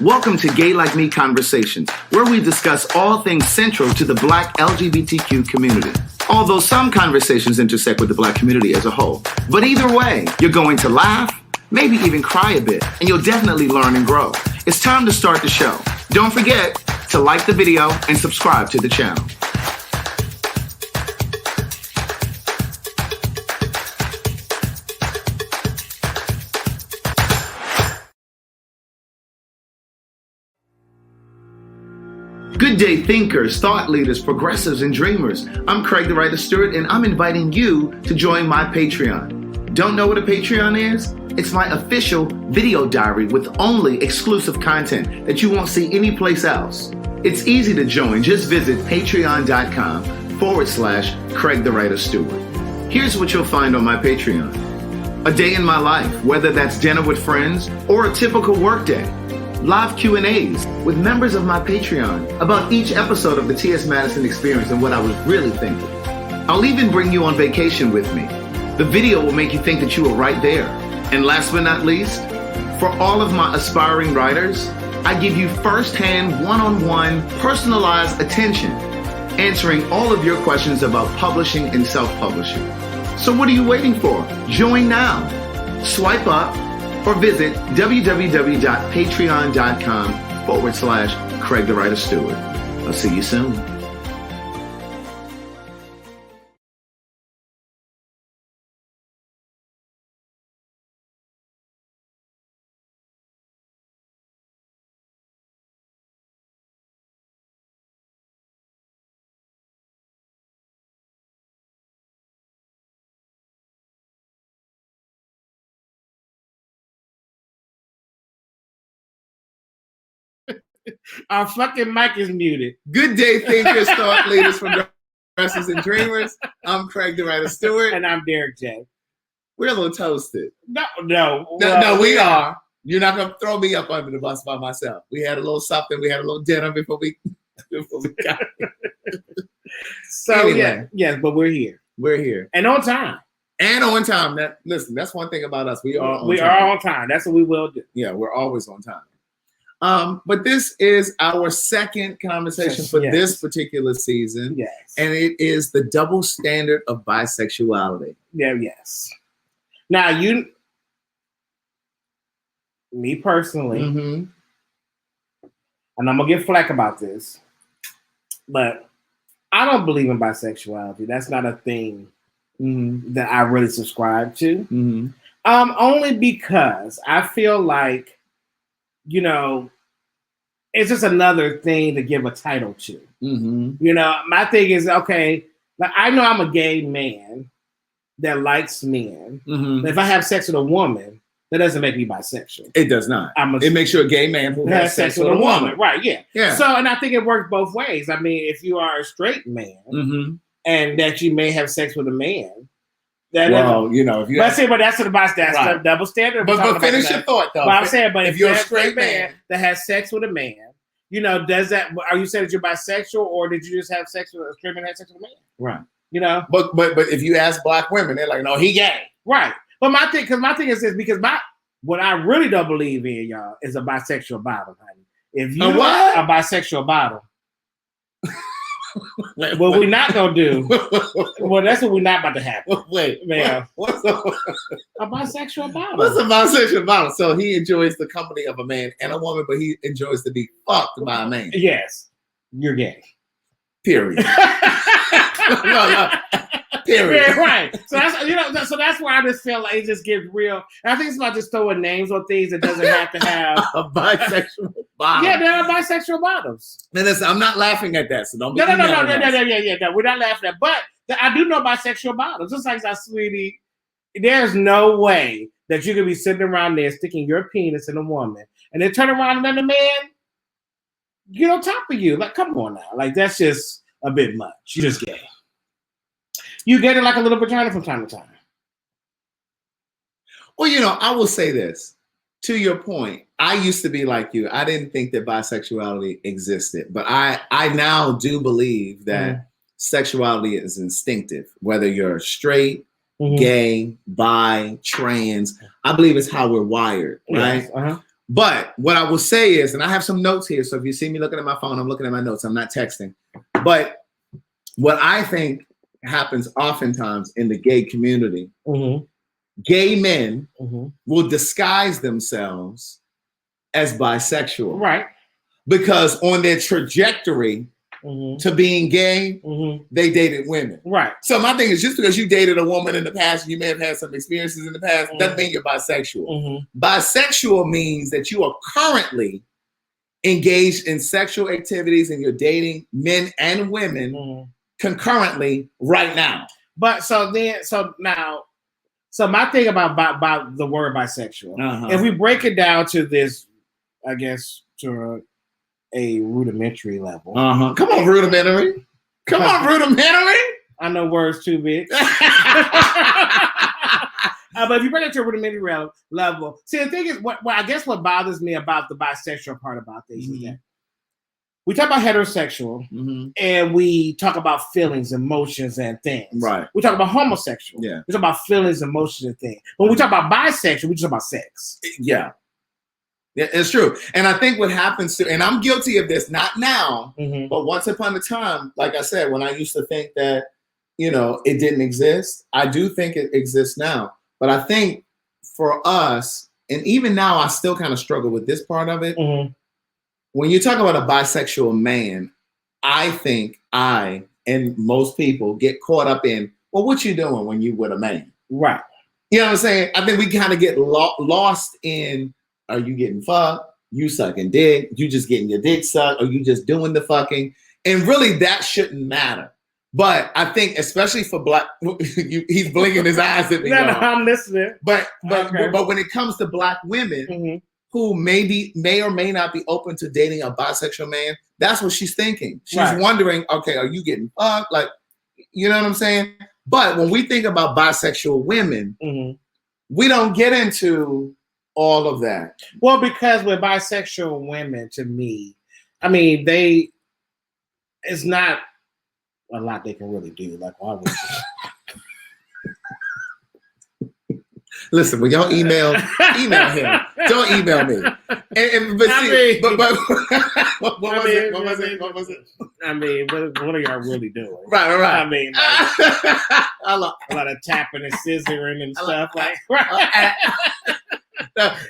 Welcome to Gay Like Me Conversations, where we discuss all things central to the Black LGBTQ community. Although some conversations intersect with the Black community as a whole. But either way, you're going to laugh, maybe even cry a bit, and you'll definitely learn and grow. It's time to start the show. Don't forget to like the video and subscribe to the channel. Good day, thinkers, thought leaders, progressives, and dreamers. I'm Craig the Writer Stewart, and I'm inviting you to join my Patreon. Don't know what a Patreon is? It's my official video diary with only exclusive content that you won't see anyplace else. It's easy to join. Just visit patreon.com/Craig the Writer Stewart. Here's what you'll find on my Patreon. A day in my life, whether that's dinner with friends or a typical workday. Live Q&As with members of my Patreon about each episode of the T.S. Madison Experience and what I was really thinking. I'll even bring you on vacation with me. The video will make you think that you were right there. And last but not least, for all of my aspiring writers, I give you first-hand, one-on-one, personalized attention, answering all of your questions about publishing and self-publishing. So what are you waiting for? Join now. Swipe up or visit www.patreon.com/Craig the Writer Stewart. I'll see you soon. Our fucking mic is muted. Good day, thinkers, thought leaders, progressives, and dreamers. I'm Craig the Writer Stewart. And I'm Derek J. We're a little toasted. No, we are. You're not going to throw me up under the bus by myself. We had a little something. We had a little dinner before we got here. So, anyway. yes, but we're here. We're here. And on time. Listen, that's one thing about us. We are on time. That's what we will do. Yeah, we're always on time. But this is our second conversation for this particular season. Yes. And it is the double standard of bisexuality. Yeah, yes. Now, me personally, and I'm going to get flack about this, but I don't believe in bisexuality. That's not a thing that I really subscribe to. Only because I feel like, it's just another thing to give a title to. My thing is, okay, like I know I'm a gay man that likes men. But if I have sex with a woman, that doesn't make me bisexual. It does not. It makes you a gay man who has sex with a woman. Right, yeah. So, and I think it works both ways. I mean, if you are a straight man and that you may have sex with a man, if you that's the double standard. But finish your thought, though. But I'm saying, but if you're a straight man that has sex with a man, does that? Are you saying that you're bisexual, or did you just have sex with a straight man that had sex with a man? Right. But if you ask Black women, they're like, no, he gay. Right. But my thing is this, because what I really don't believe in, y'all, is a bisexual bottom, honey. If you are a bisexual bottom. What we're not gonna do? Well, that's what we're not about to happen. Wait, man. What's a bisexual bottom? What's a bisexual bottom? So he enjoys the company of a man and a woman, but he enjoys to be fucked by a man. Yes, you're gay. Period. no. Period. Yeah, right. So that's so that's why I just feel like it just gets real. And I think it's about just throwing names on things that doesn't have to have a bisexual bottom. Yeah, there are bisexual bottoms. And listen, I'm not laughing at that, so don't be No, we're not laughing at that. But I do know bisexual bottoms. Just like that, sweetie, there's no way that you could be sitting around there sticking your penis in a woman and then turn around and let a man get on top of you. Like, come on now. Like, that's just a bit much. You're just gay. You get it like a little vagina from time to time. Well, I will say this. To your point, I used to be like you. I didn't think that bisexuality existed. But I now do believe that sexuality is instinctive. Whether you're straight, gay, bi, trans, I believe it's how we're wired, right? Yes. But what I will say is, and I have some notes here, so if you see me looking at my phone, I'm looking at my notes. I'm not texting. But what I think happens oftentimes in the gay community, gay men will disguise themselves as bisexual. Right. Because on their trajectory to being gay, they dated women. Right. So my thing is, just because you dated a woman in the past, and you may have had some experiences in the past, doesn't mean you're bisexual. Bisexual means that you are currently engaged in sexual activities and you're dating men and women concurrently right now. But so my thing about the word bisexual, if we break it down to this, I guess, to a rudimentary level. Come on, rudimentary. Come on, rudimentary. I know words too big. But if you bring it to a rudimentary level, see, the thing is, what I guess what bothers me about the bisexual part about this is that we talk about heterosexual and we talk about feelings, emotions, and things. Right. We talk about homosexual. Yeah. We talk about feelings, emotions, and things. When we talk about bisexual, we just talk about sex. Yeah. Yeah, it's true. And I think what happens to, and I'm guilty of this, not now, but once upon a time, like I said, when I used to think that, it didn't exist, I do think it exists now. But I think for us, and even now, I still kind of struggle with this part of it. When you talk about a bisexual man, I think I and most people get caught up in, well, what you doing when you with a man? Right. You know what I'm saying? I think we kind of get lost in, are you getting fucked? You sucking dick? You just getting your dick sucked? Or you just doing the fucking? And really, that shouldn't matter. But I think, especially for black, he's blinking his eyes at me. No, I'm listening. But when it comes to black women who may or may not be open to dating a bisexual man, that's what she's thinking. She's wondering, okay, are you getting fucked? Like, you know what I'm saying? But when we think about bisexual women, we don't get into all of that. Well, because with bisexual women, to me, I mean, it's not a lot they can really do. Like, why would Listen, when y'all email him. Don't email me. What was it? I mean, what are y'all really doing? Right. I mean, a lot of tapping and scissoring and stuff.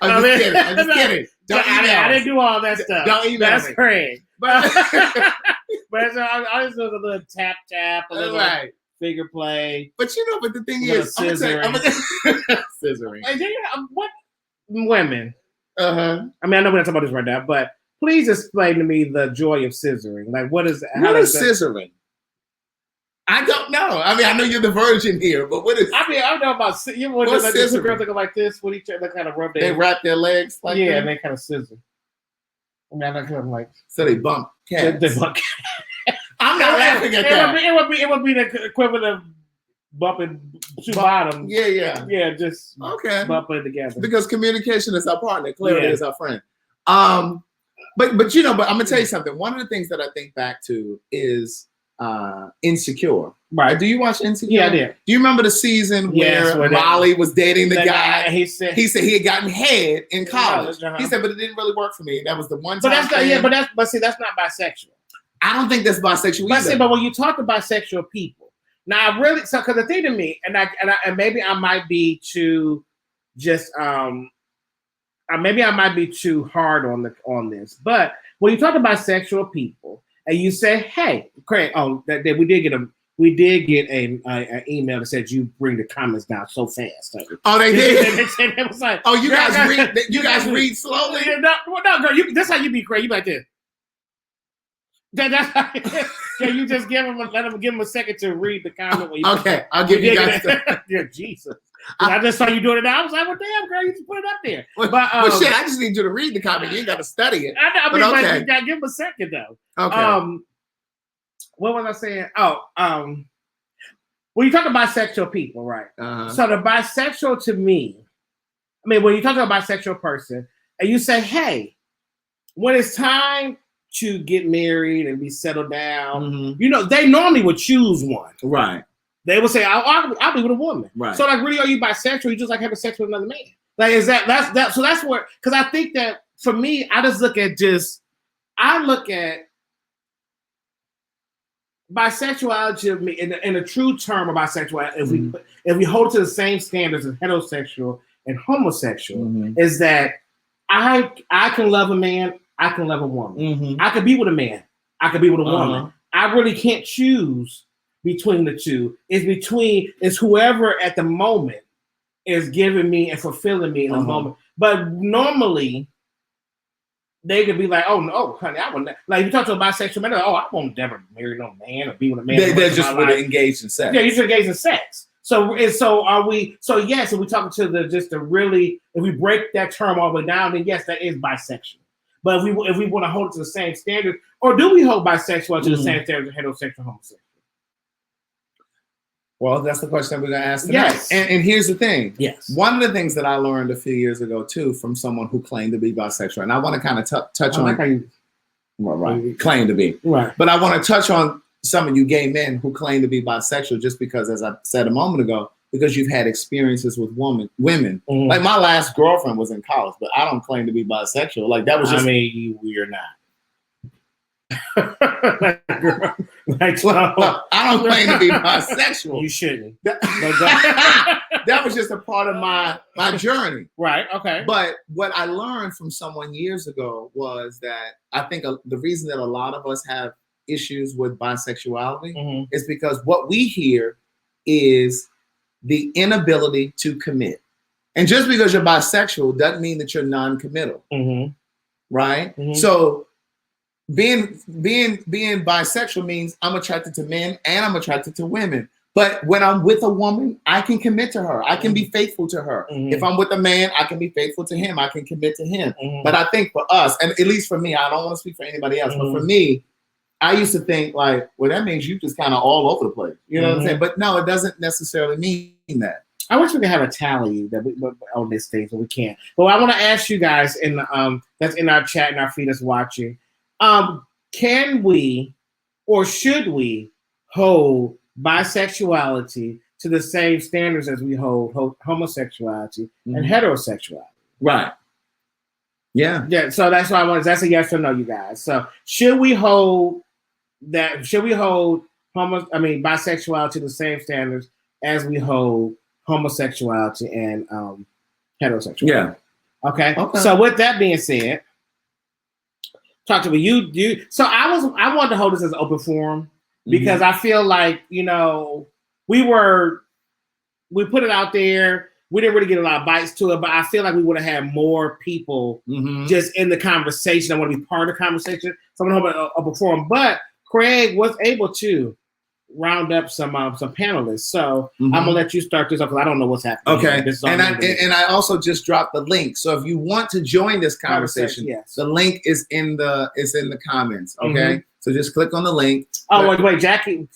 I'm just kidding. I didn't do all that stuff. Don't email That's me. great. But I just do a little tap, a little figure play. But the thing is, scissoring. What women? I mean, I know we're not talking about this right now, but please explain to me the joy of scissoring. Like, what is scissoring? I don't know. I mean, I know you're the virgin here, but what is? I mean, I don't know about what's scissoring? Two girls that go like this with each other, kind of rub their. They wrap their legs like that? and they kind of scissor. I mean, I'm kind of like. So they bump cats. They bump. I'm not laughing at that. It would be the equivalent of bumping two bottoms. Yeah. Just bumping it together. Because communication is our partner, clarity is our friend. But I'm gonna tell you something. One of the things that I think back to is Insecure. Right? Do you watch Insecure? Yeah, I did. Do you remember the season where Molly was dating the guy? He said he had gotten head in college. He said, but it didn't really work for me. That was the one time. But see, that's not bisexual. I don't think that's bisexual either. But when you talk to bisexual people, now I really because the thing to me, and maybe I might be too just maybe I might be too hard on this, but when you talk to bisexual people and you say, "Hey, Craig," that we did get an email that said you bring the comments down so fast. Oh, they did. It was like, oh, you guys read slowly. No, girl, that's how you be, Craig. You like this. That's how you just let them a second to read the comment. Okay, I'll give you guys. Yeah, Jesus. I just saw you doing it now. I was like, well, damn, girl, you just put it up there. But shit, I just need you to read the comment. You ain't got to study it. I mean, but you got to give them a second, though. Okay. What was I saying? When you talk about bisexual people, right? So the bisexual to me, I mean, when you talk to a bisexual person and you say, hey, when it's time to get married and be settled down, they normally would choose one. Right. They would say, I'll be with a woman. Right. So, like, really, are you bisexual? You just like having sex with another man? Like, is that's so that's where, because I think that for me, I look at bisexuality in a true term of bisexuality. If we hold to the same standards as heterosexual and homosexual, is that I can love a man, I can love a woman. I could be with a man, I could be with a woman. I really can't choose between the two. It's whoever at the moment is giving me and fulfilling me in the moment. But normally, they could be like, "Oh no, honey, I wouldn't." Like you talk to a bisexual man, I won't never marry no man or be with a man. They're just really engaged in sex. Yeah, you're just engaged in sex. So are we? So yes, if we talking to if we break that term all the way down, then yes, that is bisexual. But if we want to hold it to the same standard, or do we hold bisexual to the same standard as heterosexual, homosexual? Well, that's the question we're going to ask tonight. Yes. And here's the thing. Yes. One of the things that I learned a few years ago, too, from someone who claimed to be bisexual, and I want to kind of touch on... claim to be. Right. But I want to touch on some of you gay men who claim to be bisexual just because, as I said a moment ago, because you've had experiences with women. Like my last girlfriend was in college, but I don't claim to be bisexual. Like that was just... we're not. I don't claim to be bisexual. You shouldn't. That was just a part of my journey. Right. Okay. But what I learned from someone years ago was that I think the reason that a lot of us have issues with bisexuality is because what we hear is the inability to commit. And just because you're bisexual doesn't mean that you're non-committal. Right? So being bisexual means I'm attracted to men and I'm attracted to women. But when I'm with a woman, I can commit to her. I can be faithful to her. If I'm with a man, I can be faithful to him. I can commit to him. But I think for us, and at least for me, I don't want to speak for anybody else, but for me, I used to think like, well, that means you just kind of all over the place. You know what I'm saying? But no, it doesn't necessarily mean that. I wish we could have a tally on this stage, but we can't. But I want to ask you guys that's in our chat and our feed that's watching. Can we or should we hold bisexuality to the same standards as we hold homosexuality and heterosexuality? Right. Yeah. Yeah. So that's why that's a yes or no, you guys. So should we hold bisexuality to the same standards as we hold homosexuality and heterosexuality? Yeah. Okay. So with that being said, talk to me. You. So I wanted to hold this as an open forum because I feel like we put it out there. We didn't really get a lot of bites to it, but I feel like we would have had more people just in the conversation. I want to be part of the conversation. So I'm going to hold an open forum. But Craig was able to round up some panelists. So I'm gonna let you start this off because I don't know what's happening. Okay. And I also just dropped the link. So if you want to join this conversation, the link is in the comments. Okay. So just click on the link. Oh wait, Jackie,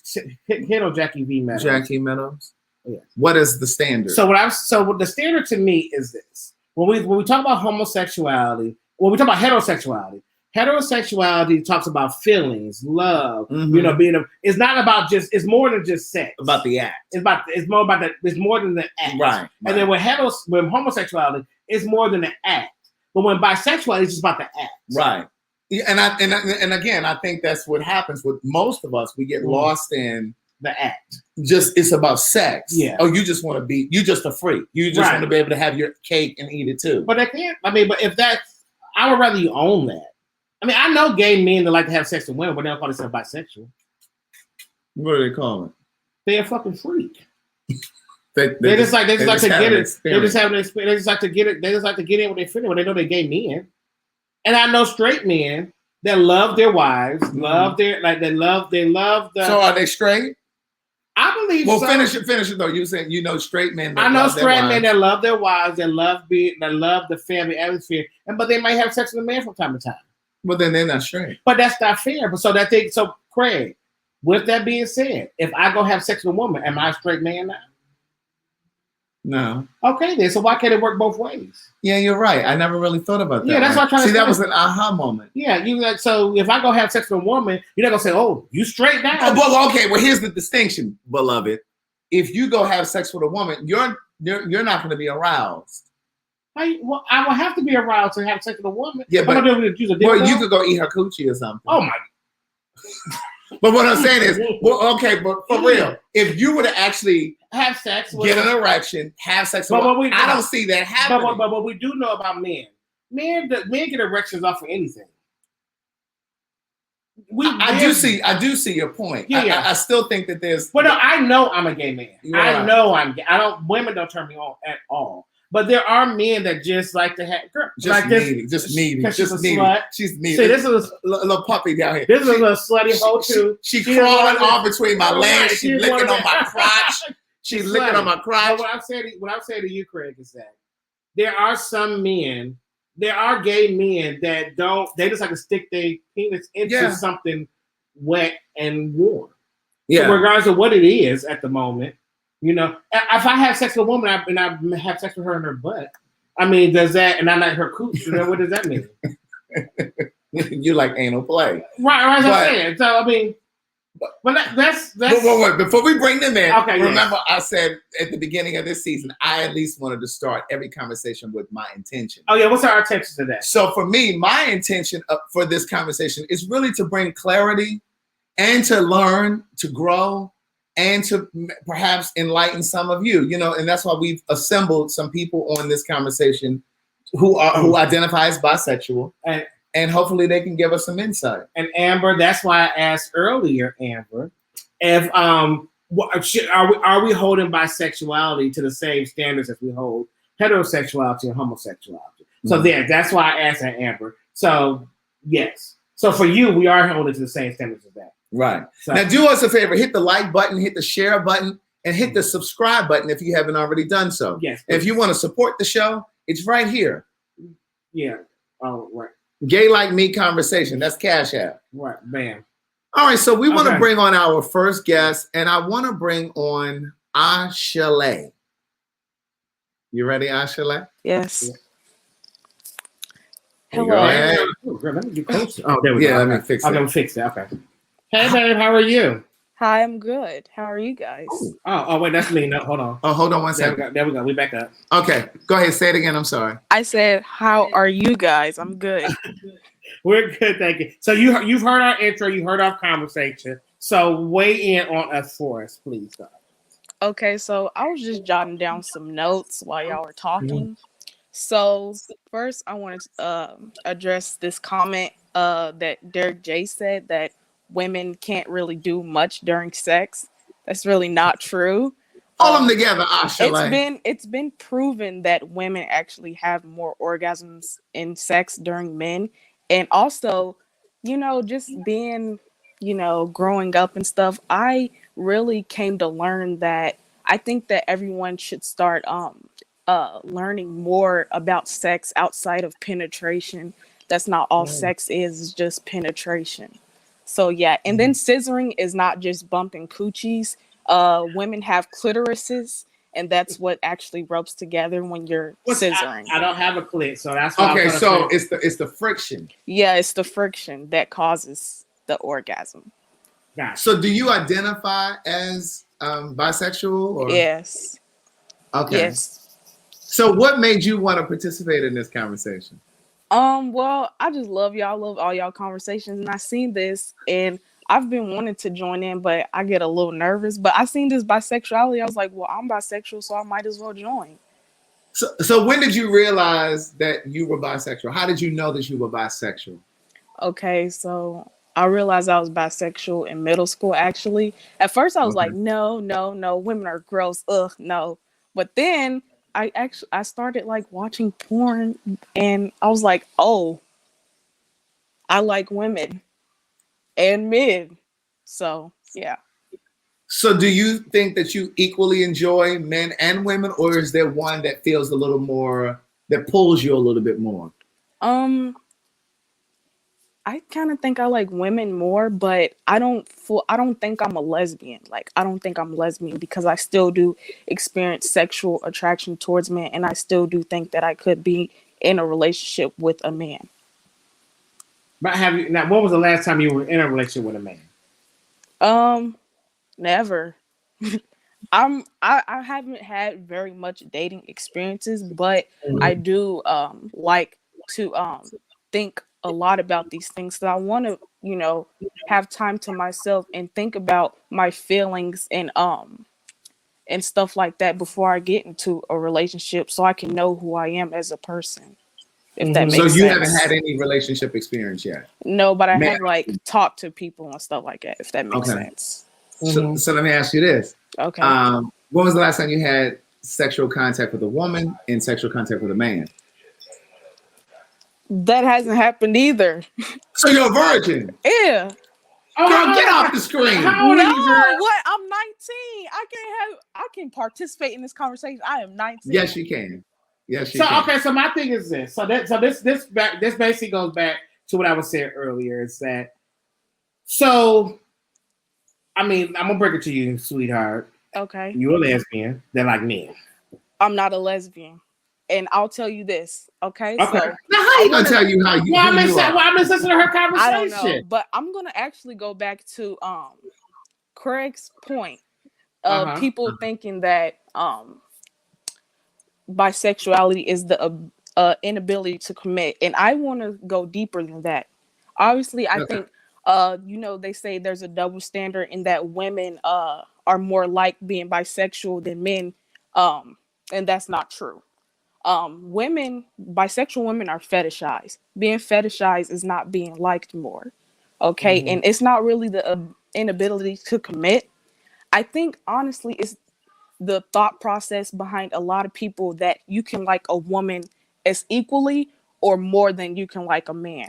hit on Jackie V Meadows. Jackie Meadows. Yeah. What is the standard? So the standard to me is this: when we talk about homosexuality, when we talk about heterosexuality. Heterosexuality talks about feelings, love, it's not about it's more than just sex. About the act. It's more than the act. Right. And then with homosexuality, it's more than the act. But when bisexuality, it's just about the act. Right. Yeah, and again, I think that's what happens with most of us. We get lost in the act. It's about sex. Yeah. Oh, you just a freak. You just want to be able to have your cake and eat it too. But but if I would rather you own that. I know gay men that like to have sex with women, but they don't call themselves bisexual. What do they call it? They're a fucking freak. They just like to get it. They just like to get it. They just like to get in with their feeling when they know they're gay men. And I know straight men that love their wives, love the. So are they straight? I believe. Well, so. finish it though. You saying straight men. I know straight men that love their wives, that love the family atmosphere, but they might have sex with a man from time to time. Well, then they're not straight. But that's not fair. But so Craig, with that being said, if I go have sex with a woman, am I a straight man now? No. Okay, then. So why can't it work both ways? Yeah, you're right. I never really thought about that. Yeah, that's what I'm trying to say. That was an aha moment. Yeah, so if I go have sex with a woman, you're not gonna say, "Oh, you straight now." Oh, well, okay. Well, here's the distinction, beloved. If you go have sex with a woman, you're not going to be aroused. Well, I will have to be aroused to have sex with a woman. Yeah, but use a dildo? Well, you could go eat her coochie or something. Oh my! But what I'm saying is, well, okay, but for real, if you were to actually have sex, get an erection, have sex with, I don't see that happening. But what we do know about men get erections off of anything. I do see your point. Yeah. I still think that there's. Well, no, I know I'm a gay man. Right. I know I'm gay. Women don't turn me on at all. But there are men that just like to have just needy. She's needy. See, this is a little puppy down here. This is a slutty hoe too. She crawling all between my legs. She's licking on my crotch. She's licking on my crotch. What I'm saying to you, Craig, is that there are some men. There are gay men that don't. They just like to stick their penis into something wet and warm. Yeah. So regardless of what it is at the moment. You know, if I have sex with a woman and I have sex with her in her butt, I mean, does that, and I like her cooch, what does that mean? You like anal play. Right, as I'm saying. So, I mean, but that's. Wait, before we bring them in, okay, remember I said at the beginning of this season, I at least wanted to start every conversation with my intention. Oh, yeah, what's our intention today? So for me, my intention for this conversation is really to bring clarity and to learn, to grow, and to perhaps enlighten some of you, and that's why we've assembled some people on this conversation who identify as bisexual, and hopefully they can give us some insight. And Amber, that's why I asked earlier, Amber, if are we holding bisexuality to the same standards as we hold heterosexuality and homosexuality? So that's why I asked that, Amber. So yes, so for you, we are holding to the same standards as that. Right. So, now do us a favor, hit the like button, hit the share button, and hit the subscribe button if you haven't already done so. Yes. If you want to support the show, it's right here. Yeah. Oh, right. Gay Like Me Conversation. That's Cash App. Right. Bam. All right. So we want to bring on our first guest, and I want to bring on Ashale. You ready, Ashale? Yes. Yeah. Hello. Let me get closer. Oh, there we go. Let me fix it. I'm going to fix it. Okay. Hey, babe, how are you? Hi, I'm good. How are you guys? Oh, wait, that's me. No, hold on. Oh, hold on one second. There we go. We back up. Okay, go ahead. Say it again. I'm sorry. I said, how are you guys? I'm good. We're good, thank you. So you've heard our intro. You heard our conversation. So weigh in on us for us, please. Okay, so I was just jotting down some notes while y'all were talking. So first, I wanted to address this comment that Derek J said that women can't really do much during sex. That's really not true. All them together, Ashale. It's been proven that women actually have more orgasms in sex during men. And also, just being, growing up and stuff, I really came to learn that I think that everyone should start learning more about sex outside of penetration. That's not all sex is, it's just penetration. So yeah, and then scissoring is not just bumping coochies. Women have clitorises, and that's what actually ropes together when you're scissoring. I don't have a clit, so that's why. Okay, so it's the friction. Yeah, it's the friction that causes the orgasm. Gotcha. So do you identify as bisexual? Or? Yes. Okay. Yes. So what made you want to participate in this conversation? Well, I just love y'all, love all y'all conversations, and I seen this, and I've been wanting to join in, but I get a little nervous. But I seen this bisexuality. I was like, well, I'm bisexual, so I might as well join. So when did you realize that you were bisexual? How did you know that you were bisexual? Okay, so I realized I was bisexual in middle school, actually. At first, I was like, no, women are gross. Ugh, no. But then I started like watching porn, and I was like, oh, I like women and men. So yeah. So do you think that you equally enjoy men and women, or is there one that feels a little more, that pulls you a little bit more? I kind of think I like women more, but I don't think I'm a lesbian. Like, I don't think I'm lesbian because I still do experience sexual attraction towards men, and I still do think that I could be in a relationship with a man. But what was the last time you were in a relationship with a man? Never. I haven't had very much dating experiences, but I do like to think a lot about these things. So I want to, have time to myself and think about my feelings and stuff like that before I get into a relationship, so I can know who I am as a person. If that So makes you sense. haven't had any relationship experience yet? No, but I have like talked to people and stuff like that. If that makes Okay. sense. So let me ask you this. Okay. When was the last time you had sexual contact with a woman and sexual contact with a man? That hasn't happened either. So you're a virgin? Yeah. Girl, get off the screen. How old are you, girl? What? I'm 19. I can participate in this conversation. I am 19. Yes, you can. Yes, you So can. okay, so my thing is this. This basically goes back to what I was saying earlier. Is that so? I mean, I'm gonna break it to you, sweetheart. Okay. You're a lesbian. They're like men. I'm not a lesbian, and I'll tell you this. Okay. Now, So how you gonna tell you how you? Well, I'm who you are? listening to her conversation. I don't know, but I'm gonna actually go back to Craig's point of people thinking that bisexuality is the inability to commit, and I want to go deeper than that. Obviously, I think they say there's a double standard in that women are more like being bisexual than men, and that's not true. Bisexual women are fetishized. Being fetishized is not being liked more. Okay. And it's not really the inability to commit. I think honestly it's the thought process behind a lot of people that you can like a woman as equally or more than you can like a man.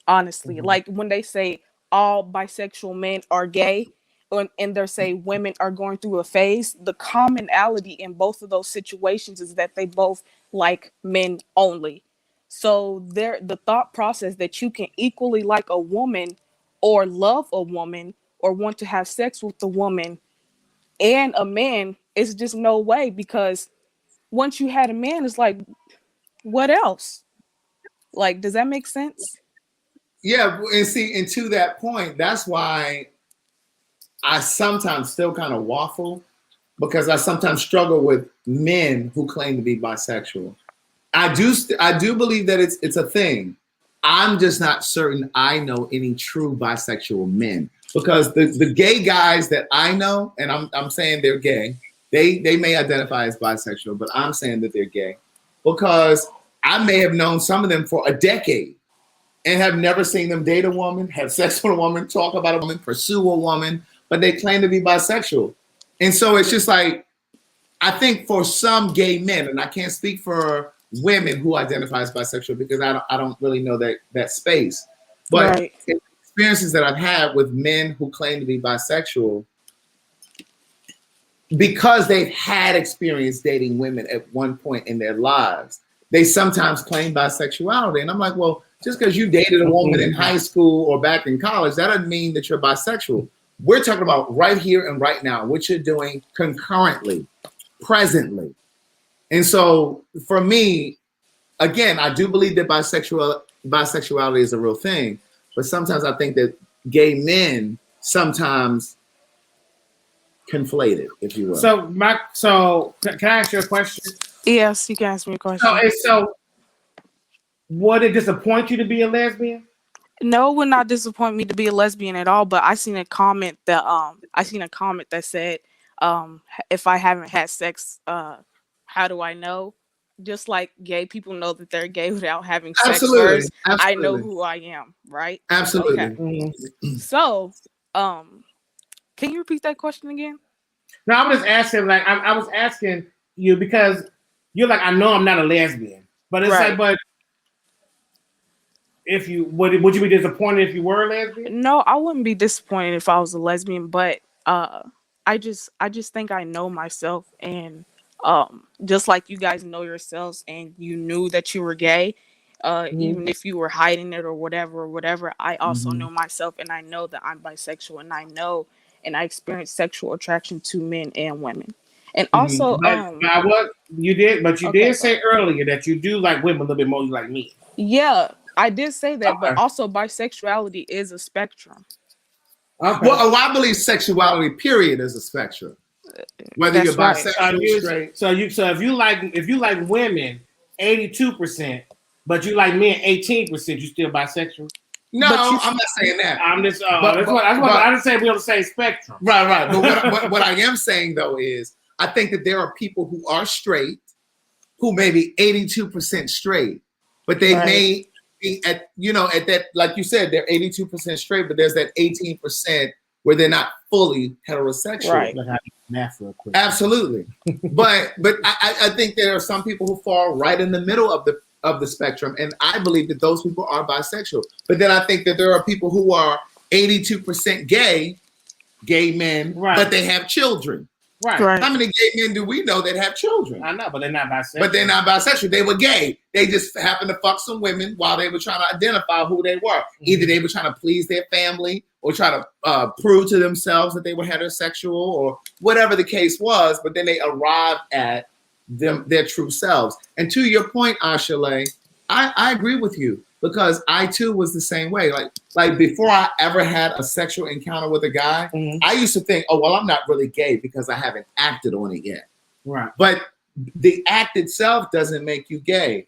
Honestly, like when they say all bisexual men are gay, and they say women are going through a phase, the commonality in both of those situations is that they both like men only. So the thought process that you can equally like a woman or love a woman or want to have sex with a woman and a man is just no way, because once you had a man, it's like, what else? Like, does that make sense? Yeah, and see, and to that point, that's why I sometimes still kind of waffle, because I sometimes struggle with men who claim to be bisexual. I do believe that it's a thing. I'm just not certain I know any true bisexual men, because the gay guys that I know, and I'm saying they're gay, they may identify as bisexual, but I'm saying that they're gay because I may have known some of them for a decade and have never seen them date a woman, have sex with a woman, talk about a woman, pursue a woman, but they claim to be bisexual. And so it's just like, I think for some gay men, and I can't speak for women who identify as bisexual because I don't really know that space, but Right. experiences that I've had with men who claim to be bisexual, because they've had experience dating women at one point in their lives, they sometimes claim bisexuality. And I'm like, well, just because you dated a woman in high school or back in college, that doesn't mean that you're bisexual. We're talking about right here and right now, what you're doing concurrently, presently. And so for me, again, I do believe that bisexuality is a real thing, but sometimes I think that gay men sometimes conflate it, if you will. So can I ask you a question? Yes, you can ask me a question. So would it disappoint you to be a lesbian? No, it would not disappoint me to be a lesbian at all. But I seen a comment that said, if I haven't had sex, how do I know? Just like gay people know that they're gay without having sex first, I know who I am, right? Absolutely. Okay. So, can you repeat that question again? No, I'm just asking. Like I was asking you because you're like, I know I'm not a lesbian, but it's Right. like, but if you would you be disappointed if you were a lesbian? No, I wouldn't be disappointed if I was a lesbian, but I just think I know myself, and just like you guys know yourselves and you knew that you were gay, even if you were hiding it or whatever, I also know myself, and I know that I'm bisexual, and I know and I experience sexual attraction to men and women. And also what you did, but you did say earlier that you do like women a little bit more than you like me. Yeah, I did say that, but also bisexuality is a spectrum. Okay. Well, I believe sexuality, period, is a spectrum. Whether you're right. bisexual, straight. So if you like women 82%, but you like men 18%, you still bisexual? No, I'm not saying that. I'm just I just say we're on the same spectrum. Right. But what I am saying though is I think that there are people who are straight who may be 82% straight, but they may be at that, like you said, they're 82% straight, but there's that 18% where they're not fully heterosexual. Right. Math real quick. Absolutely. but I think there are some people who fall right in the middle of the spectrum, and I believe that those people are bisexual. But then I think that there are people who are 82% gay men, but they have children. Right. How many gay men do we know that have children? I know, but they're not bisexual. They were gay. They just happened to fuck some women while they were trying to identify who they were. Either they were trying to please their family or try to prove to themselves that they were heterosexual or whatever the case was, but then they arrived at their true selves. And to your point, Ashale, I agree with you because I too was the same way. Like before I ever had a sexual encounter with a guy, I used to think, oh, well, I'm not really gay because I haven't acted on it yet. Right. But the act itself doesn't make you gay.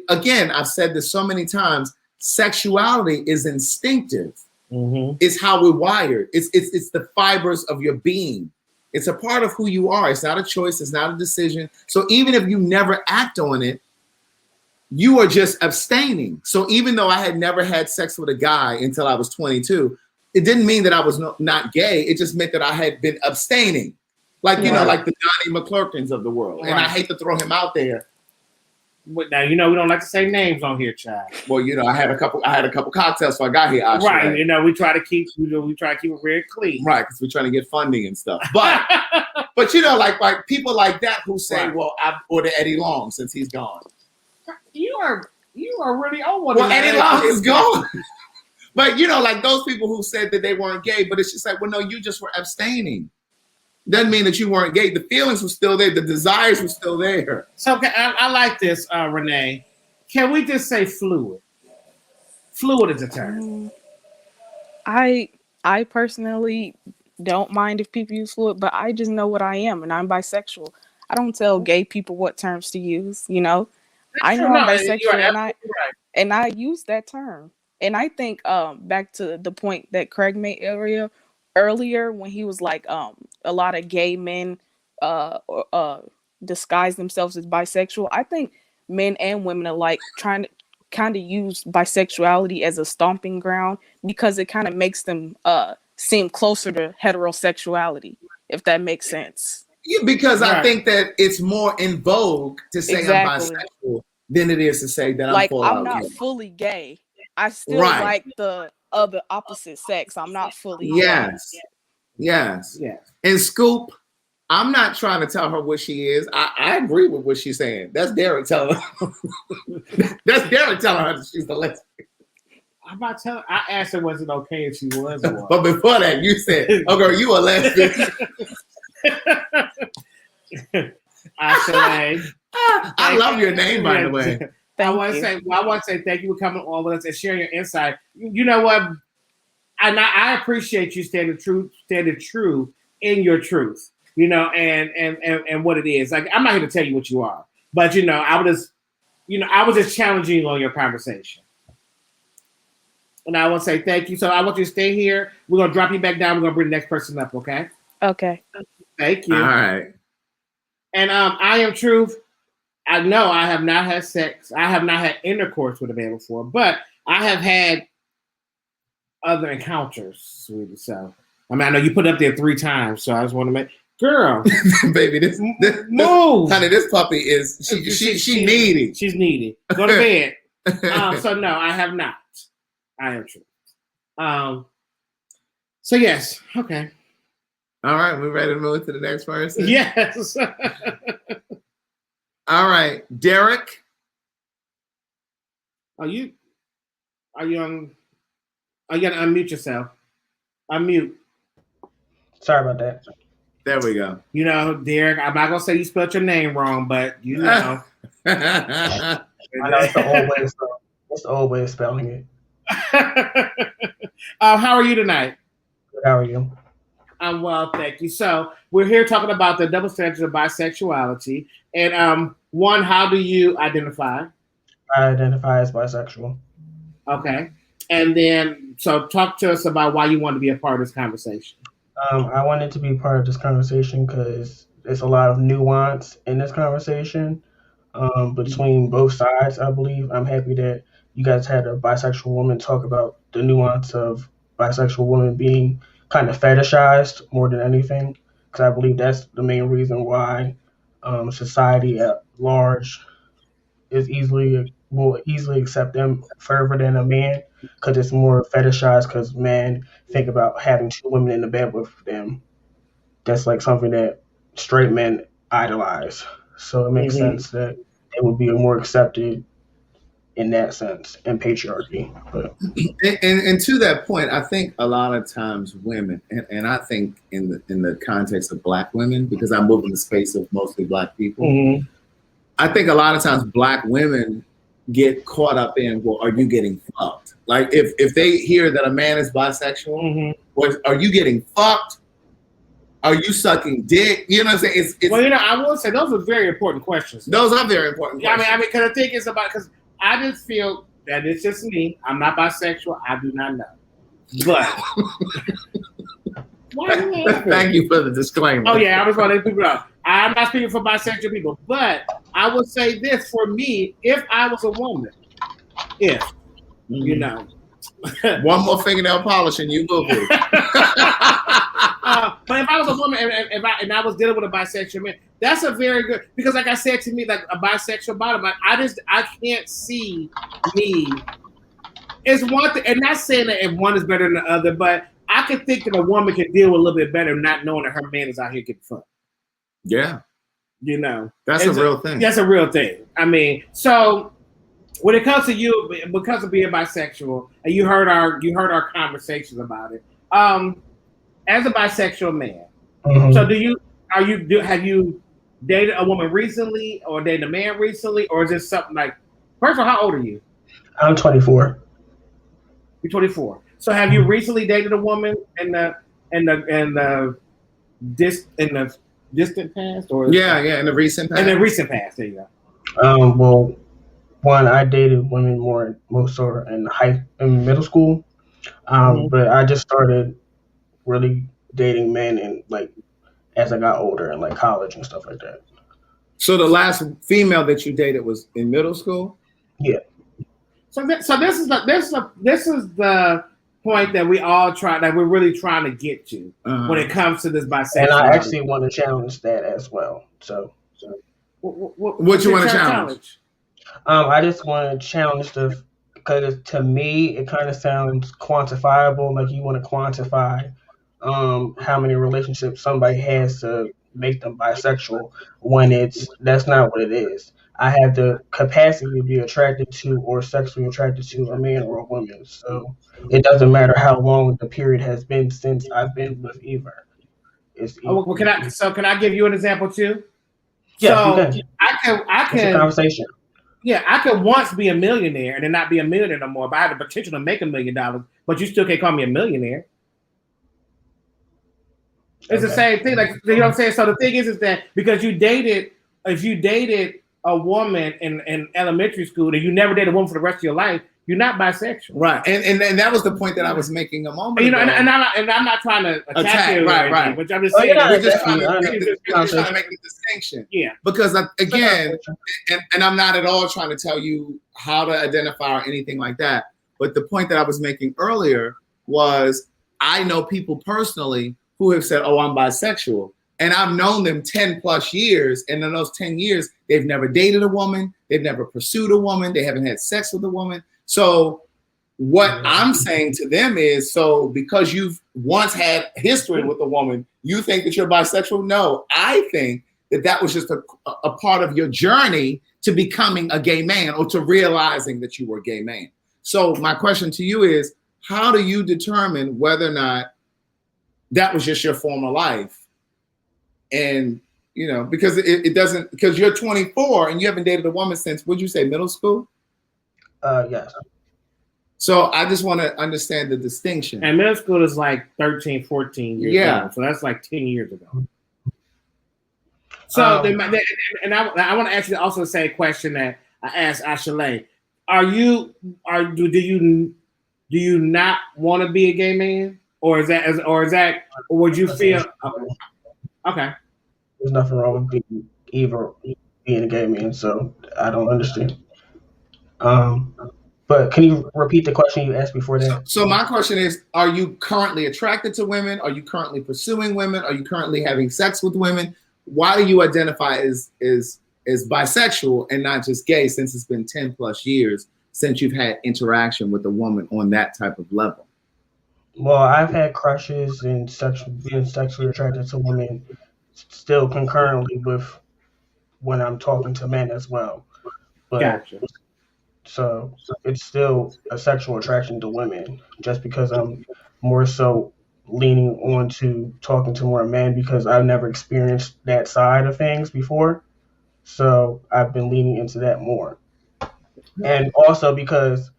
Again, I've said this so many times, sexuality is instinctive. It's how we're wired. It's the fibers of your being. It's a part of who you are. It's not a choice. It's not a decision. So even if you never act on it, you are just abstaining. So even though I had never had sex with a guy until I was 22, it didn't mean that I was not gay. It just meant that I had been abstaining. Like, like the Donnie McClurkins of the world. And I hate to throw him out there. But now, we don't like to say names on here, child. Well, I had a couple cocktails, so I got here. Right. We try to keep it very clean. Right, because we're trying to get funding and stuff. But like people like that who say, well, I ordered Eddie Long since he's gone. You are really on one. Well, Eddie Long is gone. But like those people who said that they weren't gay, but it's just like, well, no, you just were abstaining. Doesn't mean that you weren't gay. The feelings were still there. The desires were still there. So I like this, Renee. Can we just say fluid? Fluid is a term. I personally don't mind if people use fluid, but I just know what I am, and I'm bisexual. I don't tell gay people what terms to use. I know I'm bisexual, and I use that term. And I think back to the point that Craig made earlier when he was like a lot of gay men disguise themselves as bisexual. I think men and women are like trying to kind of use bisexuality as a stomping ground because it kind of makes them seem closer to heterosexuality, if that makes sense. Yeah, because I think that it's more in vogue to say I'm bisexual than it is to say that I'm not fully gay. I still like the other opposite sex. I'm not fully gay. Yes. And Scoop, I'm not trying to tell her what she is. I agree with what she's saying. That's Derek telling her. That's Derek telling her that she's the lesbian. I'm not telling. I asked her, was it okay if she was one? But before that, you said, "Oh, girl, you a lesbian." I love your name, by the way. I want to say thank you for coming on with us and sharing your insight. You know what? I appreciate you standing true in your truth. And what it is. Like, I'm not here to tell you what you are, but I was just challenging you on your conversation. And I want to say thank you. So I want you to stay here. We're gonna drop you back down. We're gonna bring the next person up. Okay. Okay. Thank you. All right. And I am truth. I know I have not had sex. I have not had intercourse with a man before, but I have had other encounters, sweetie. So I know you put it up there 3 times, so I just want to make girl, baby, this move, honey. This puppy is she needy. She's needy. Go to bed. So no, I have not. I am true. So yes, okay. All right, we're ready to move to the next person. Yes. All right, Derek. Are you on? You gotta unmute yourself. Unmute. Sorry about that. There we go. Derek, I'm not gonna say you spelled your name wrong, but I know it's the old way. What's the old way of spelling it? How are you tonight? Good, how are you? I'm well, thank you. So we're here talking about the double standards of bisexuality. And one, how do you identify? I identify as bisexual. Okay. And then, so talk to us about why you want to be a part of this conversation. I wanted to be part of this conversation because there's a lot of nuance in this conversation between both sides, I believe. I'm happy that you guys had a bisexual woman talk about the nuance of bisexual women being kind of fetishized more than anything, because I believe that's the main reason why society at large will easily accept them further than a man, because it's more fetishized, because men think about having two women in the bed with them. That's like something that straight men idolize. So it makes sense that it would be more accepted in that sense in patriarchy. But and to that point, I think a lot of times women, and I think in the context of Black women, because I move in the space of mostly Black people, I think a lot of times Black women get caught up in, well, are you getting fucked? Like if they hear that a man is bisexual, or are you getting fucked? Are you sucking dick? You know what I'm saying? It's well, I will say those are very important questions. Those are very important questions. I mean, because the thing is because I just feel that it's just me. I'm not bisexual. I do not know. But why are you laughing? Thank you for the disclaimer. Oh yeah, I was going to let people know. I'm not speaking for bisexual people, but I would say this for me: if I was a woman, you know, one more fingernail polish and you will be. But if I was a woman and I was dealing with a bisexual man, that's a very good, because like I said, to me, like a bisexual bottom, I can't see me. It's one thing, and not saying that if one is better than the other, but I can think that a woman can deal with a little bit better not knowing that her man is out here getting fucked. Yeah. You know. That's a real thing. That's a real thing. I mean, so when it comes to you, because of being bisexual, and you heard our conversations about it, as a bisexual man, so have you dated a woman recently or dated a man recently, or is this something like, first of all, how old are you? I'm 24. You're 24. So have you recently dated a woman in the distant past, or in the recent past? In the recent past, there you go. Well, one, I dated women most in middle school, but I just started really dating men and like as I got older and like college and stuff like that. So the last female that you dated was in middle school? Yeah. So this is the point that we're really trying to get to when it comes to this bisexuality. And I actually want to challenge that as well. So what you want to challenge? I just want to challenge because to me it kind of sounds quantifiable, like you want to quantify how many relationships somebody has to make them bisexual, when that's not what it is. I have the capacity to be attracted to or sexually attracted to a man or a woman. So it doesn't matter how long the period has been since I've been with either. Can I give you an example too? Yeah, so I can. It's a conversation. Yeah, I could once be a millionaire and then not be a millionaire no more, but I have the potential to make $1 million, but you still can't call me a millionaire. It's the same thing. Like, you know what I'm saying? So the thing is that because if you dated a woman in elementary school and you never dated a woman for the rest of your life, you're not bisexual. Right. And that was the point that I was making a moment ago. And I'm not trying to attack you. Right. But I'm just saying. We're just trying to make the distinction. Yeah. Because again, and I'm not at all trying to tell you how to identify or anything like that. But the point that I was making earlier was I know people personally who have said, oh, I'm bisexual. And I've known them 10 plus years. And in those 10 years, they've never dated a woman. They've never pursued a woman. They haven't had sex with a woman. So what I'm saying to them is, so because you've once had history with a woman, you think that you're bisexual? No, I think that was just a part of your journey to becoming a gay man or to realizing that you were a gay man. So my question to you is, how do you determine whether or not that was just your former life? And, because it doesn't, because you're 24 and you haven't dated a woman since, would you say middle school? Yes. So I just want to understand the distinction. And middle school is like 13, 14 years old. So that's like 10 years ago. So, I want to actually also say a question that I asked Ashley. Do you not want to be a gay man? Or would you feel, okay. There's nothing wrong with being a gay man, so I don't understand. But can you repeat the question you asked before that? So my question is, are you currently attracted to women? Are you currently pursuing women? Are you currently having sex with women? Why do you identify as bisexual and not just gay, since it's been 10 plus years since you've had interaction with a woman on that type of level? Well, I've had crushes and being sexually attracted to women still concurrently with when I'm talking to men as well. But gotcha. So it's still a sexual attraction to women, just because I'm more so leaning on to talking to more men because I've never experienced that side of things before. So I've been leaning into that more. And also because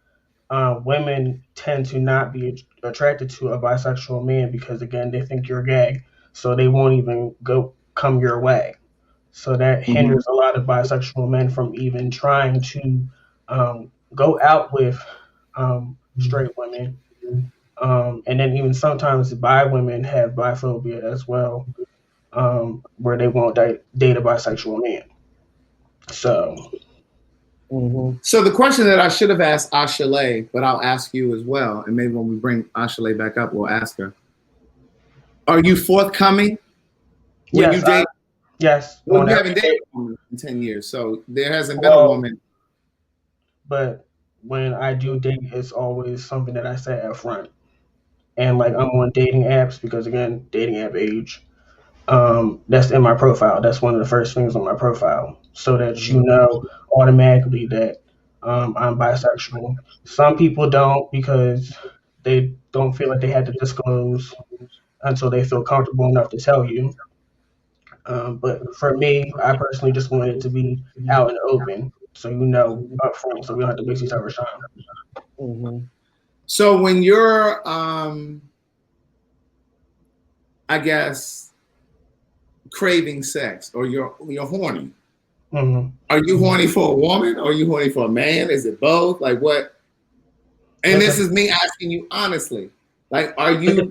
women tend to not be attracted to a bisexual man because, again, they think you're gay. So they won't even come your way. So that hinders a lot of bisexual men from even trying to go out with straight women. And then even sometimes bi women have biphobia as well, where they won't date a bisexual man. So So the question that I should have asked Ashley, but I'll ask you as well, and maybe when we bring Ashley back up, we'll ask her. Are you forthcoming when you date? Yes. Well, you haven't dated a woman in 10 years, so there hasn't been a woman. But when I do date, it's always something that I say up front. And like I'm on dating apps because, again, dating app age. That's in my profile. That's one of the first things on my profile, so that you know automatically that I'm bisexual. Some people don't because they don't feel like they had to disclose until they feel comfortable enough to tell you. But for me, I personally just want it to be out in the open, so you know up front, so we don't have to waste each other's time. So when you're, I guess, craving sex or you're horny, are you horny for a woman or are you horny for a man? Is it both? Like what? And this is me asking you honestly. Like, are you?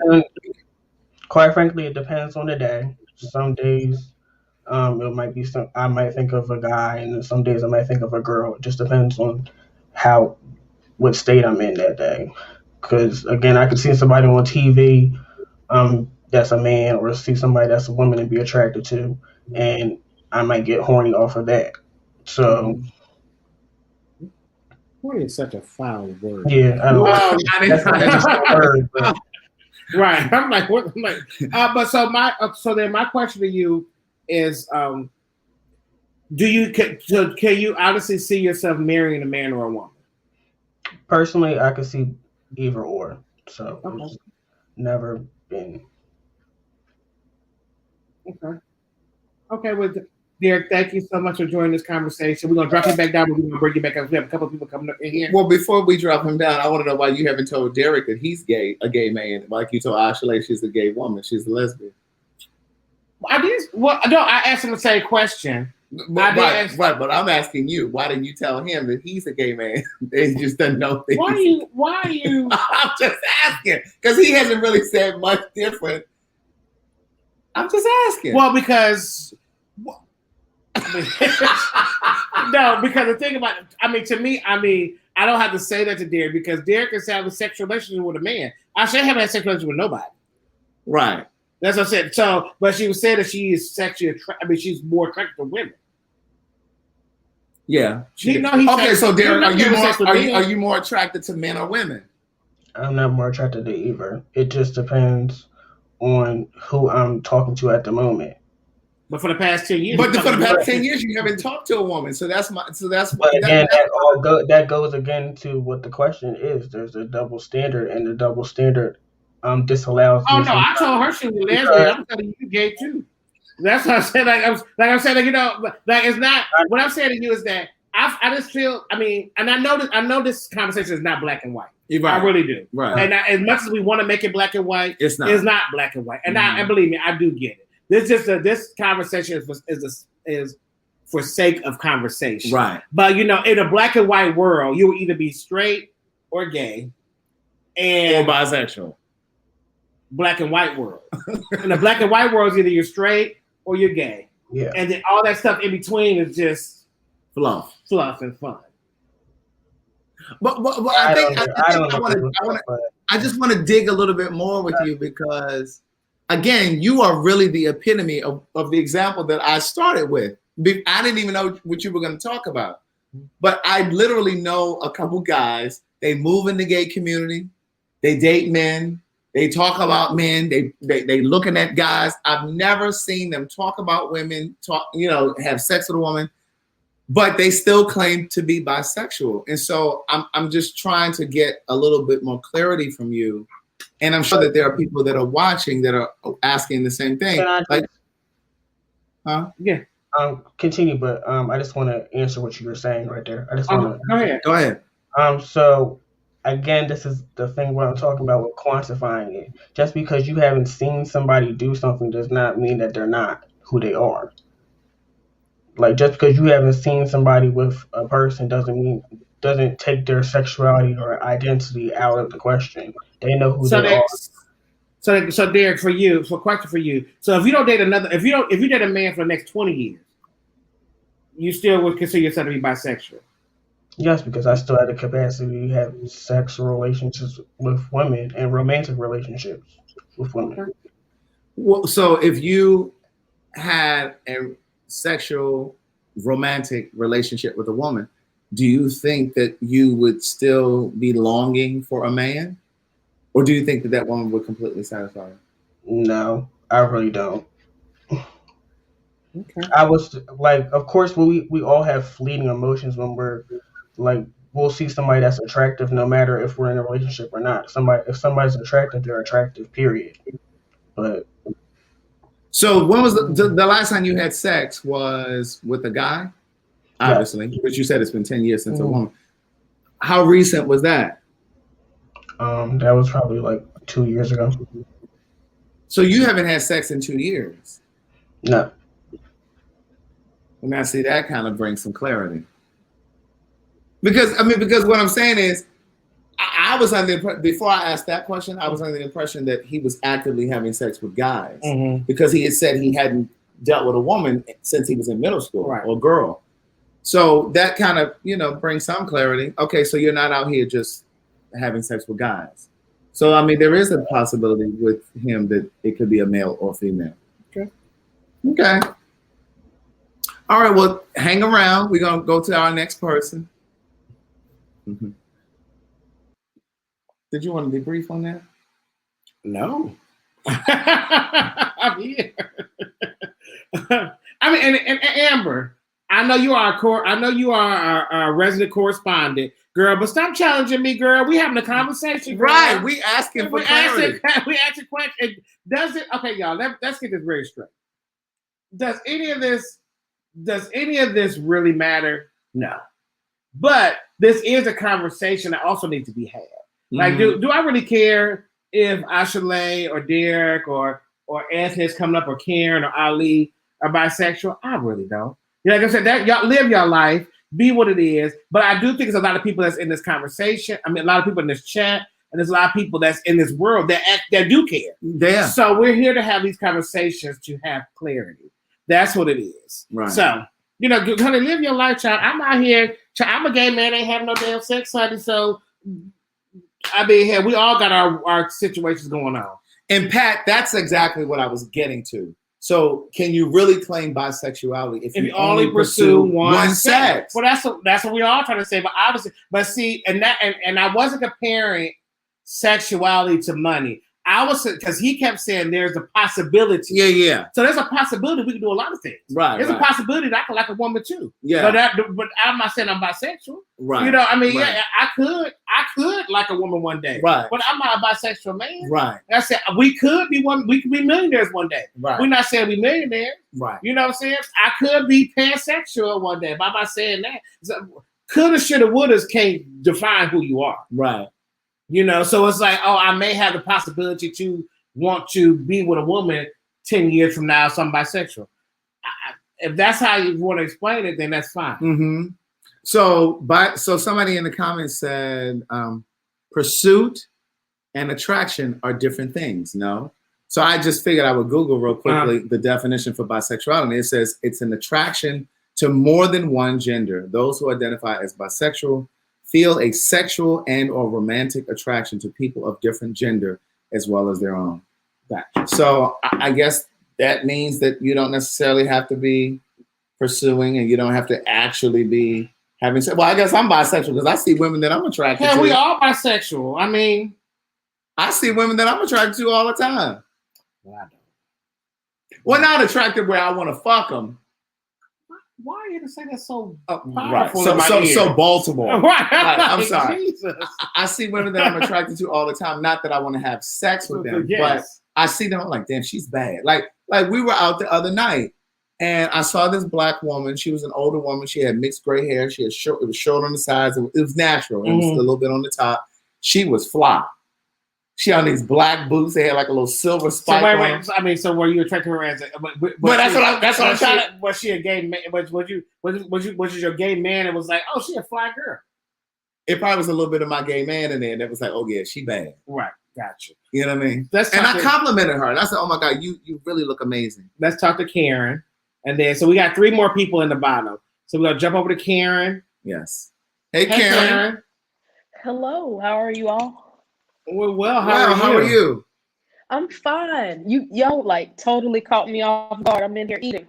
Quite frankly, it depends on the day. Some days, it might be I might think of a guy, and some days I might think of a girl. It just depends on what state I'm in that day. Because again, I could see somebody on TV, that's a man, or see somebody that's a woman and be attracted to, and I might get horny off of that. So. Horny is such a foul word. Yeah, I don't know. That's not just a word, but. Right. I'm like, what? I'm like, but so then my question to you is, can you honestly see yourself marrying a man or a woman? Personally, I could see either or. So it's never been. Okay. Well, Derek, thank you so much for joining this conversation. We're gonna drop you back down, but we're gonna bring you back up. We have a couple of people coming up in here. Well, before we drop him down, I want to know why you haven't told Derek that he's a gay man, like you told Ashley she's a gay woman, she's a lesbian. I asked him the same question. Right, but I'm asking you, why didn't you tell him that he's a gay man? He just doesn't know. Why are you? I'm just asking because he hasn't really said much different. I'm just asking. Well, because. No, because the thing about it, to me, I don't have to say that to Derek because Derek is having a sexual relationship with a man. I should have had a sexual relationship with nobody. Right. That's what I said. So, but she was saying that she is sexually she's more attracted to women. Yeah. Okay, so Derek, are you more attracted to men or women? I'm not more attracted to either. It just depends on who I'm talking to at the moment. But for the past 10 years, you haven't talked to a woman. So that's my. But again, that goes again to what the question is. There's a double standard, and the double standard disallows. Oh no, I told her she was lesbian. I'm telling you, gay too. That's what I said. Like I'm saying, it's not. What I'm saying to you is that I just feel. I mean, and I know this conversation is not black and white. Right. I really do. Right. And as much as we want to make it black and white, it's not black and white. And and believe me, I do get it. This conversation is for sake of conversation. Right. But in a black and white world, you will either be straight or gay, or bisexual. Black and white world. In the black and white world, either you're straight or you're gay. Yeah. And then all that stuff in between is just fluff and fun. But I just want to dig a little bit more with you because, again, you are really the epitome of the example that I started with. I didn't even know what you were going to talk about, but I literally know a couple guys. They move in the gay community, they date men, they talk about men, they looking at guys. I've never seen them talk about women, have sex with a woman. But they still claim to be bisexual. And so I'm just trying to get a little bit more clarity from you. And I'm sure that there are people that are watching that are asking the same thing. Yeah. Continue, but I just want to answer what you were saying right there. I just want to go ahead. So again, this is the thing what I'm talking about with quantifying it. Just because you haven't seen somebody do something does not mean that they're not who they are. Like, just because you haven't seen somebody with a person doesn't take their sexuality or identity out of the question. They know who they are. So Derek, question for you. So if you don't date if you date a man for the next 20 years, you still would consider yourself to be bisexual? Yes, because I still have the capacity to have sexual relationships with women and romantic relationships with women. Okay. Well, so if you had a sexual romantic relationship with a woman, do you think that you would still be longing for a man, or do you think that woman would completely satisfy you? No, I really don't. Okay. I was like, of course, we all have fleeting emotions when we're like, we'll see somebody that's attractive no matter if we're in a relationship or not. If somebody's attractive, they're attractive, period. But so when was the last time you had sex was with a guy? Obviously, but you said it's been 10 years since a woman. How recent was that? That was probably like 2 years ago. So you haven't had sex in 2 years? No. And I see that kind of brings some clarity. Because what I'm saying is, I was under before I asked that question, I was under the impression that he was actively having sex with guys because he had said he hadn't dealt with a woman since he was in middle school or girl. So that kind of, brings some clarity. Okay, so you're not out here just having sex with guys. So, there is a possibility with him that it could be a male or female. Okay. All right, well, hang around. We're going to go to our next person. Did you want to debrief on that? No. I'm here. And Amber, I know you are our resident correspondent, girl, but stop challenging me, girl. We having a conversation, girl. Right? We asking for clarity. We asking questions. Does it? Okay, y'all. Let's get this very straight. Does any of this really matter? No. But this is a conversation that also needs to be had. Like, do I really care if Ashley or Derek or Anthony is coming up, or Karen or Ali are bisexual? I really don't. Like I said, that y'all live your life, be what it is. But I do think there's a lot of people that's in this conversation. A lot of people in this chat, and there's a lot of people that's in this world that do care. Yeah. So we're here to have these conversations to have clarity. That's what it is. Right. So, honey, live your life, child. I'm out here. I'm a gay man. Ain't having no damn sex, honey. So, we all got our situations going on. And Pat, that's exactly what I was getting to. So, can you really claim bisexuality if you only pursue one sex? Well, that's what we all trying to say. But obviously, and I wasn't comparing sexuality to money. I was because he kept saying there's a possibility. Yeah. So there's a possibility we can do a lot of things. Right. There's a possibility that I can like a woman too. Yeah. But I'm not saying I'm bisexual. Right. You know, I mean, Right. yeah, I could like a woman one day. Right. But I'm not a bisexual man. Right. I said we could be millionaires one day. Right. We're not saying we millionaires. Right. You know what I'm saying? I could be pansexual one day. But I'm not saying that. So, coulda, shoulda, wouldas can't define who you are. Right. You know, so it's like, oh, I may have the possibility to want to be with a woman 10 years from now, so I'm bisexual. If that's how you want to explain it, then that's fine. Mm-hmm. So somebody in the comments said pursuit and attraction are different things, no? So I just figured I would Google real quickly the definition for bisexuality. It says it's an attraction to more than one gender. Those who identify as bisexual feel a sexual and or romantic attraction to people of different gender as well as their own. So I guess that means that you don't necessarily have to be pursuing and you don't have to actually be having sex. Well, I guess I'm bisexual because I see women that I'm attracted to. Yeah, we all bisexual. I mean, I see women that I'm attracted to all the time. Well, I don't. Well, not attracted where I want to fuck them. Why are you gonna say that so Right. powerful? So Baltimore. Right. I'm sorry. Jesus. I see women that I'm attracted to all the time. Not that I want to have sex with them, Yes. but I see them. I'm like, damn, she's bad. Like we were out the other night, and I saw this black woman. She was an older woman. She had mixed gray hair. She had short. It was short on the sides. It was natural. It was a little bit on the top. She was fly. She on these black boots. They had like a little silver spike. So wait. I mean, so were you attracted to her as a? But that's what I'm trying to. Was she a gay man? Was you your gay man? And was like, oh, she a fly girl. It probably was a little bit of my gay man in there that was like, oh yeah, she bad. Right. Gotcha. You know what I mean? And I complimented her. And I said, oh my God, you really look amazing. Let's talk to Karen. And then, so we got 3 more people in the bottom. So we're going to jump over to Karen. Yes. Hey, Karen. Hello. How are you all? We're well. How are you? I'm fine. Y'all like totally caught me off guard. I'm in here eating.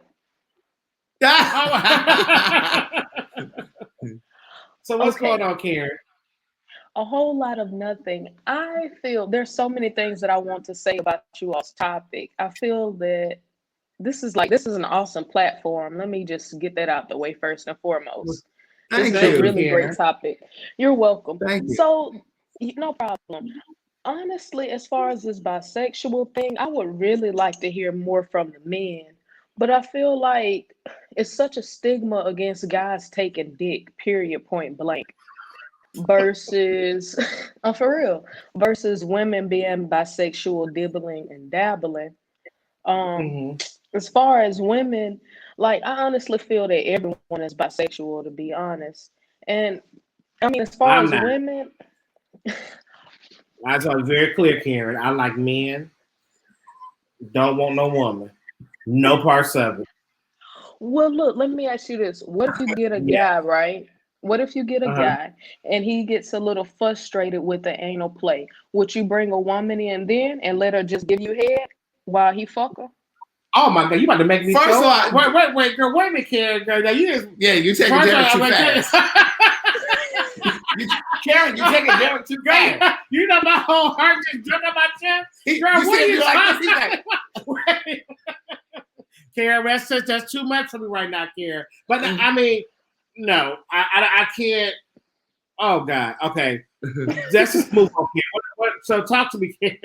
So what's going on, Karen? A whole lot of nothing. I feel there's so many things that I want to say about you all's topic. I feel that this is an awesome platform. Let me just get that out the way first and foremost. Thank This is a really great topic. You're welcome. Thank you. So, no problem. Honestly, as far as this bisexual thing, I would really like to hear more from the men. But I feel like it's such a stigma against guys taking dick, period, point blank. Versus, for real, versus women being bisexual, dibbling and dabbling. As far as women, like I honestly feel that everyone is bisexual, to be honest. And I mean, as far as women, I was very clear, Karen. I like men. Don't want no woman. No parts of it. Well, look, let me ask you this. What if you get a guy, right? What if you get a guy and he gets a little frustrated with the anal play? Would you bring a woman in then and let her just give you head while he fuck her? Oh my God, you about to make me First of all, wait, girl, wait a minute, Karen. Girl, now you take it down too fast. Karen, you take it down too fast. You know my whole heart just jumped on my chest. Girl, what are you like this? Karen, that's too much for me right now, Karen. But I mean, no, I can't. Oh God, okay. Let's just move on here. So talk to me, Karen.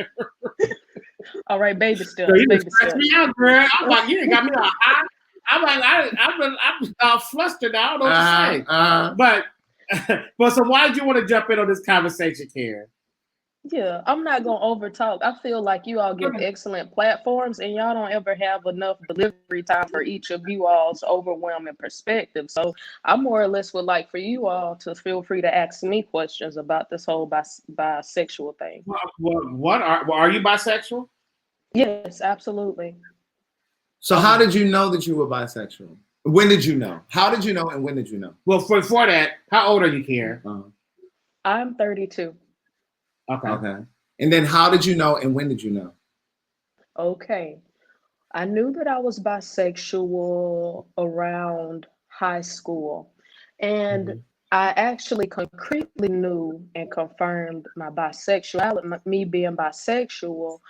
All right, baby steps. You just stressed me out, girl. I'm like, you done got me all hot. I'm like, I'm all flustered now. I don't know what to say. But so why did you want to jump in on this conversation, Karen? Yeah, I'm not gonna overtalk. I feel like you all give excellent platforms, and y'all don't ever have enough delivery time for each of you all's overwhelming perspective. So I more or less would like for you all to feel free to ask me questions about this whole bisexual thing. What are you bisexual? Yes, absolutely. So how did you know that you were bisexual? When did you know? How did you know, and when did you know? Well, before that, how old are you, Karen? I'm 32. Okay. And then how did you know, and when did you know? Okay. I knew that I was bisexual around high school. And I actually concretely knew and confirmed my bisexuality, me being bisexual,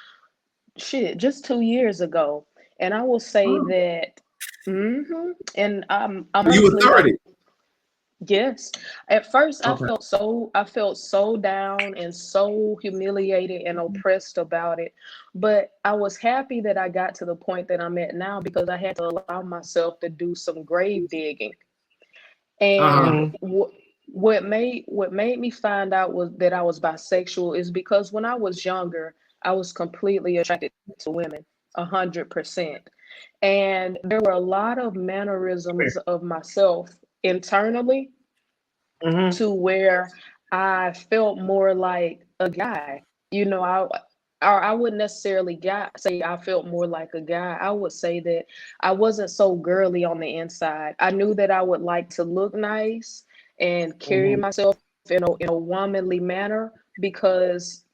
shit, just 2 years ago. And I will say Oh, that, and I'm you were honestly like, 30. yes. At first, Okay. I felt so down and so humiliated and oppressed about it. But I was happy that I got to the point that I'm at now because I had to allow myself to do some grave digging. Uh-huh. And what made me find out was that I was bisexual is because when I was younger, I was completely attracted to women, 100%. And there were a lot of mannerisms of myself internally Mm-hmm. to where I felt more like a guy. You know, I wouldn't necessarily say I felt more like a guy. I would say that I wasn't so girly on the inside. I knew that I would like to look nice and carry Mm-hmm. myself in a womanly manner because,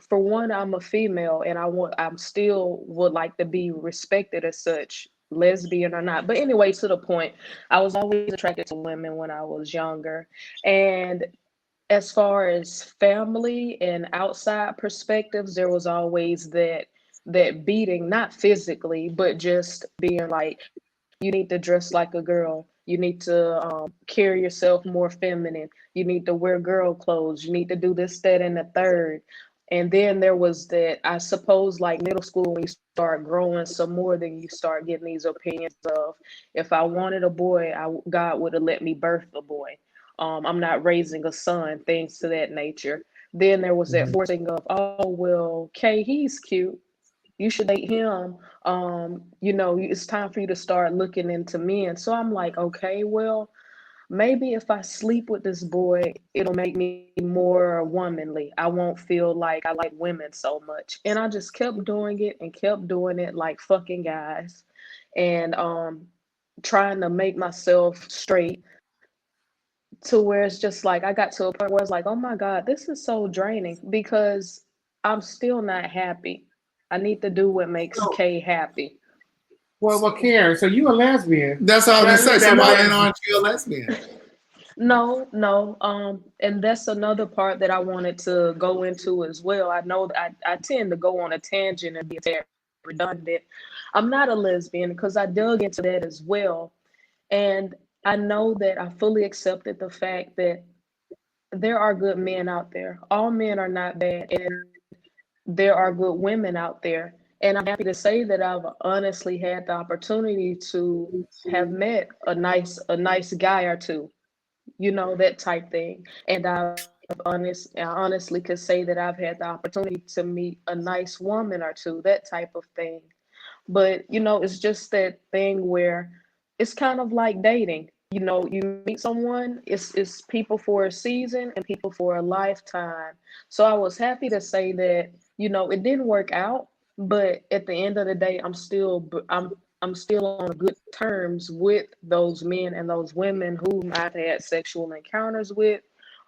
for one, I'm a female and I'm still would like to be respected as such, lesbian or not. But anyway, to the point, I was always attracted to women when I was younger. And as far as family and outside perspectives, there was always that beating, not physically, but just being like, you need to dress like a girl. You need to carry yourself more feminine. You need to wear girl clothes. You need to do this, that, and the third. And then there was that, I suppose, like middle school, when you start growing some more, then you start getting these opinions of, if I wanted a boy, God would have let me birth a boy. I'm not raising a son, things to that nature. Then there was that Mhm. forcing of, oh, well, Kay, he's cute. You should date him. It's time for you to start looking into men. So I'm like, okay, well, maybe if I sleep with this boy, it'll make me more womanly. I won't feel like I like women so much. And I just kept doing it and kept doing it like fucking guys. And trying to make myself straight to where it's just like I got to a point where it's like, oh my God, this is so draining because I'm still not happy. I need to do what makes So, Kay happy. Well, Karen, so you a lesbian? that's all I was That, gonna say. So that why then lesbian. aren't you a lesbian? No, no. And that's another part that I wanted to go into as well. I know that I tend to go on a tangent and be redundant. I'm not a lesbian because I dug into that as well. And I know that I fully accepted the fact that there are good men out there. All men are not bad, and there are good women out there. And I'm happy to say that I've honestly had the opportunity to have met a nice guy or two, that type thing. And I honestly could say that I've had the opportunity to meet a nice woman or two, that type of thing. But it's just that thing where it's kind of like dating. You meet someone, it's people for a season and people for a lifetime. So I was happy to say that, it didn't work out, but at the end of the day, I'm still on good terms with those men and those women whom I've had sexual encounters with,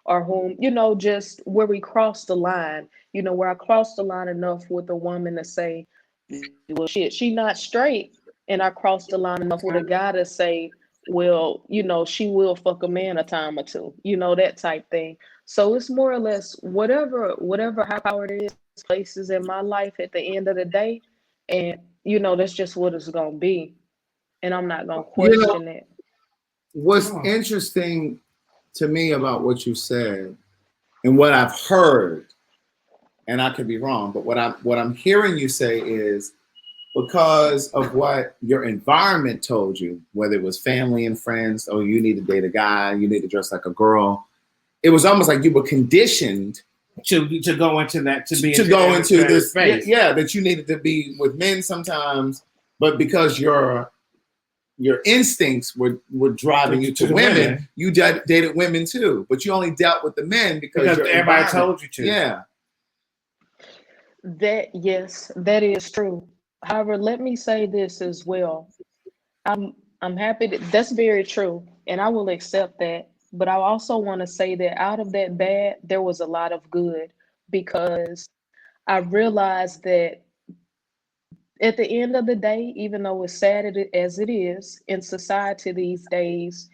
or whom, just where we crossed the line, where I crossed the line enough with a woman to say, well, shit, she not straight. And I crossed the line enough with a guy to say, well, she will fuck a man a time or two, that type thing. So it's more or less whatever high power it is, places in my life at the end of the day. And, that's just what it's going to be. And I'm not going to You know, question it. what's interesting to me about what you said and what I've heard, and I could be wrong, but what I'm hearing you say is because of what your environment told you, whether it was family and friends, oh, you need to date a guy, you need to dress like a girl. It was almost like you were conditioned to go into that to go into this space. yeah, that you needed to be with men sometimes, but because your instincts were driving you to women, you dated women too, but you only dealt with the men because everybody told you to. Yeah. Yes, that is true. However, let me say this as well. I'm happy that's very true, and I will accept that. But I also want to say that out of that bad, there was a lot of good because I realized that at the end of the day, even though as sad as it is in society these days,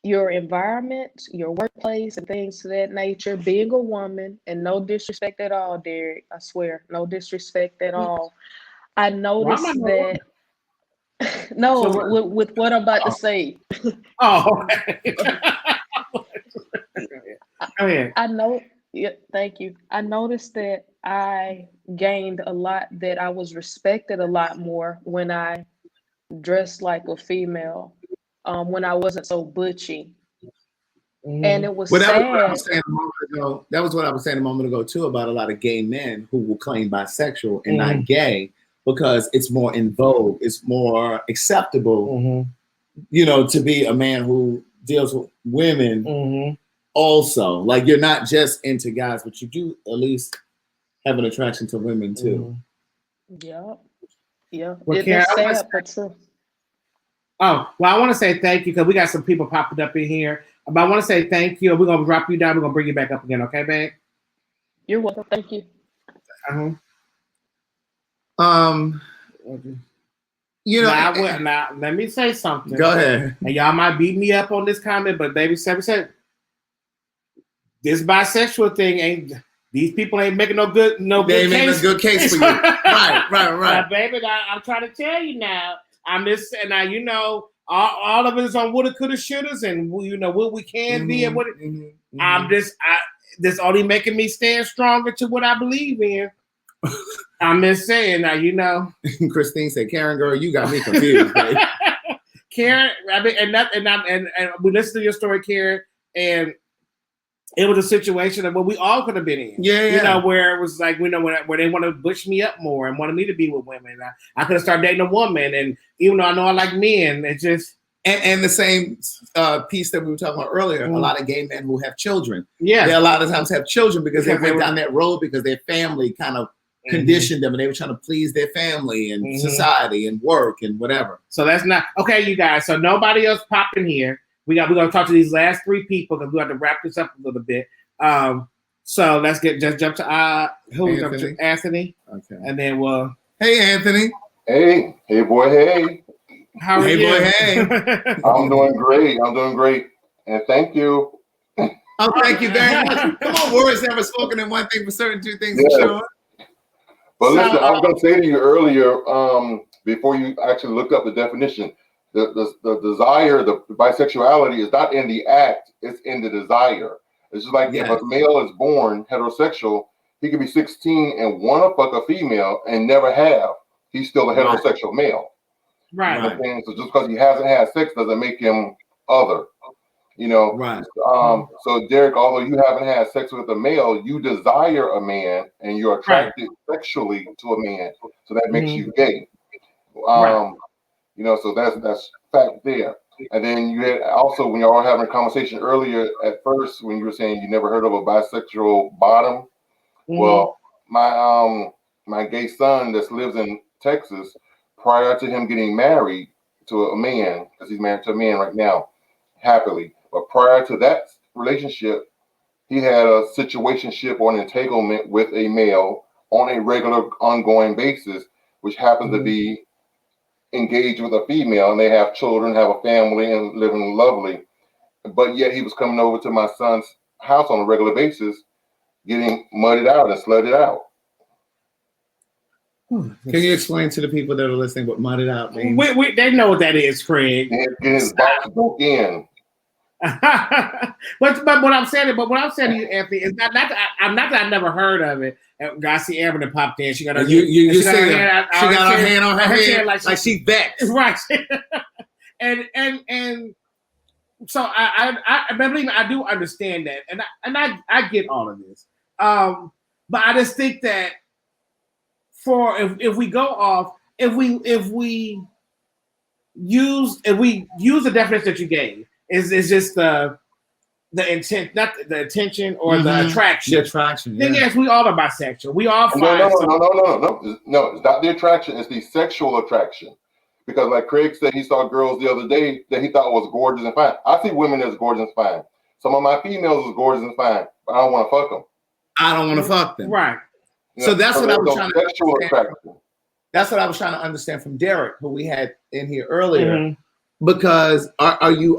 your environment, your workplace, and things to that nature, being a woman, and no disrespect at all, Derek, I swear, no disrespect at all. I Well, I'm noticed not that, So no, what? with what I'm about to say, Oh, okay. Go ahead. I know, yeah, thank you. I noticed that I gained a lot, that I was respected a lot more when I dressed like a female, when I wasn't so butchy. And it was Well, that was what I sad. was saying a moment ago. That was what I was saying a moment ago too about a lot of gay men who will claim bisexual and not gay because it's more in vogue. It's more acceptable, you know, to be a man who deals with women. Also, like you're not just into guys, but you do at least have an attraction to women too. Yeah, yeah. Well, It, Karen, that's sad, but true. oh, well, I want to say thank you because we got some people popping up in here. But I want to say thank you. We're gonna drop you down. We're gonna bring you back up again, okay, babe? You're welcome. Thank you. You know, now let me say something. Go ahead. And y'all might beat me up on this comment, but baby, 7%. This bisexual thing ain't. These people ain't making no good. They ain't making a good case for you. Right. Now, baby, I'm trying to tell you now. I'm just now. You know, all of it is on woulda, coulda, shouldas, and you know what we can be and what. I'm just. This only making me stand stronger to what I believe in. I'm just saying now. You know, Christine said, "Karen, girl, you got me confused." Babe. Karen, I mean, and we listened to your story, Karen, and it was a situation of what we all could have been in. Yeah. You know, where it was like, you know, where they want to push me up more and wanted me to be with women. I could have started dating a woman, and even though I know I like men, it just. And the same piece that we were talking about earlier, a lot of gay men who have children. Yeah. They a lot of times have children because they went down that road because their family kind of conditioned them and they were trying to please their family and society and work and whatever. So that's not okay, you guys. So nobody else popped in here. We're gonna talk to these last three people because we have to wrap this up a little bit. So let's jump to Anthony. Okay. And then we'll Hey Anthony. Hey boy, hey. How are you? Boy, hey. I'm doing great. And thank you. Oh, thank you very much. Come on, words never spoken in one thing for certain, two things for sure. But listen, I was going to say to you earlier, before you actually looked up the definition, the desire, the bisexuality is not in the act, it's in the desire. It's just like if a male is born heterosexual, he could be 16 and want to fuck a female and never have. He's still a heterosexual male. Right. You know, so just because he hasn't had sex doesn't make him other. You know, so Derek, although you haven't had sex with a male, you desire a man and you're attracted sexually to a man. So that makes you gay. You know, so that's fact there. And then you had also, when y'all were having a conversation earlier at first, when you were saying you never heard of a bisexual bottom. Well, my gay son that lives in Texas, prior to him getting married to a man, because he's married to a man right now, happily. But prior to that relationship, he had a situationship or an entanglement with a male on a regular, ongoing basis, which happens to be engaged with a female, and they have children, have a family, and living lovely. But yet he was coming over to my son's house on a regular basis, getting muddied out and slutted out. Can you explain to the people that are listening what mudded out means? They know what that is, Craig. Get his box broke in. but what I'm saying to you, Anthony, is not that I never heard of it. I see Amber that popped in. She got her she got her hand on her head like she vexed. Right. and so I believe I do understand that, and I get all of this. But I just think that if we go off, if we use the definition that you gave, is just the intent, not the attention or the attraction. The attraction. Then yes, we all are bisexual. We all find no. It's not the attraction. It's the sexual attraction. Because like Craig said, he saw girls the other day that he thought was gorgeous and fine. I see women as gorgeous and fine. Some of my females is gorgeous and fine, but I don't want to fuck them. I don't want to fuck them. Right. So that's what I was trying to understand. That's what I was trying to understand from Derek, who we had in here earlier, because are you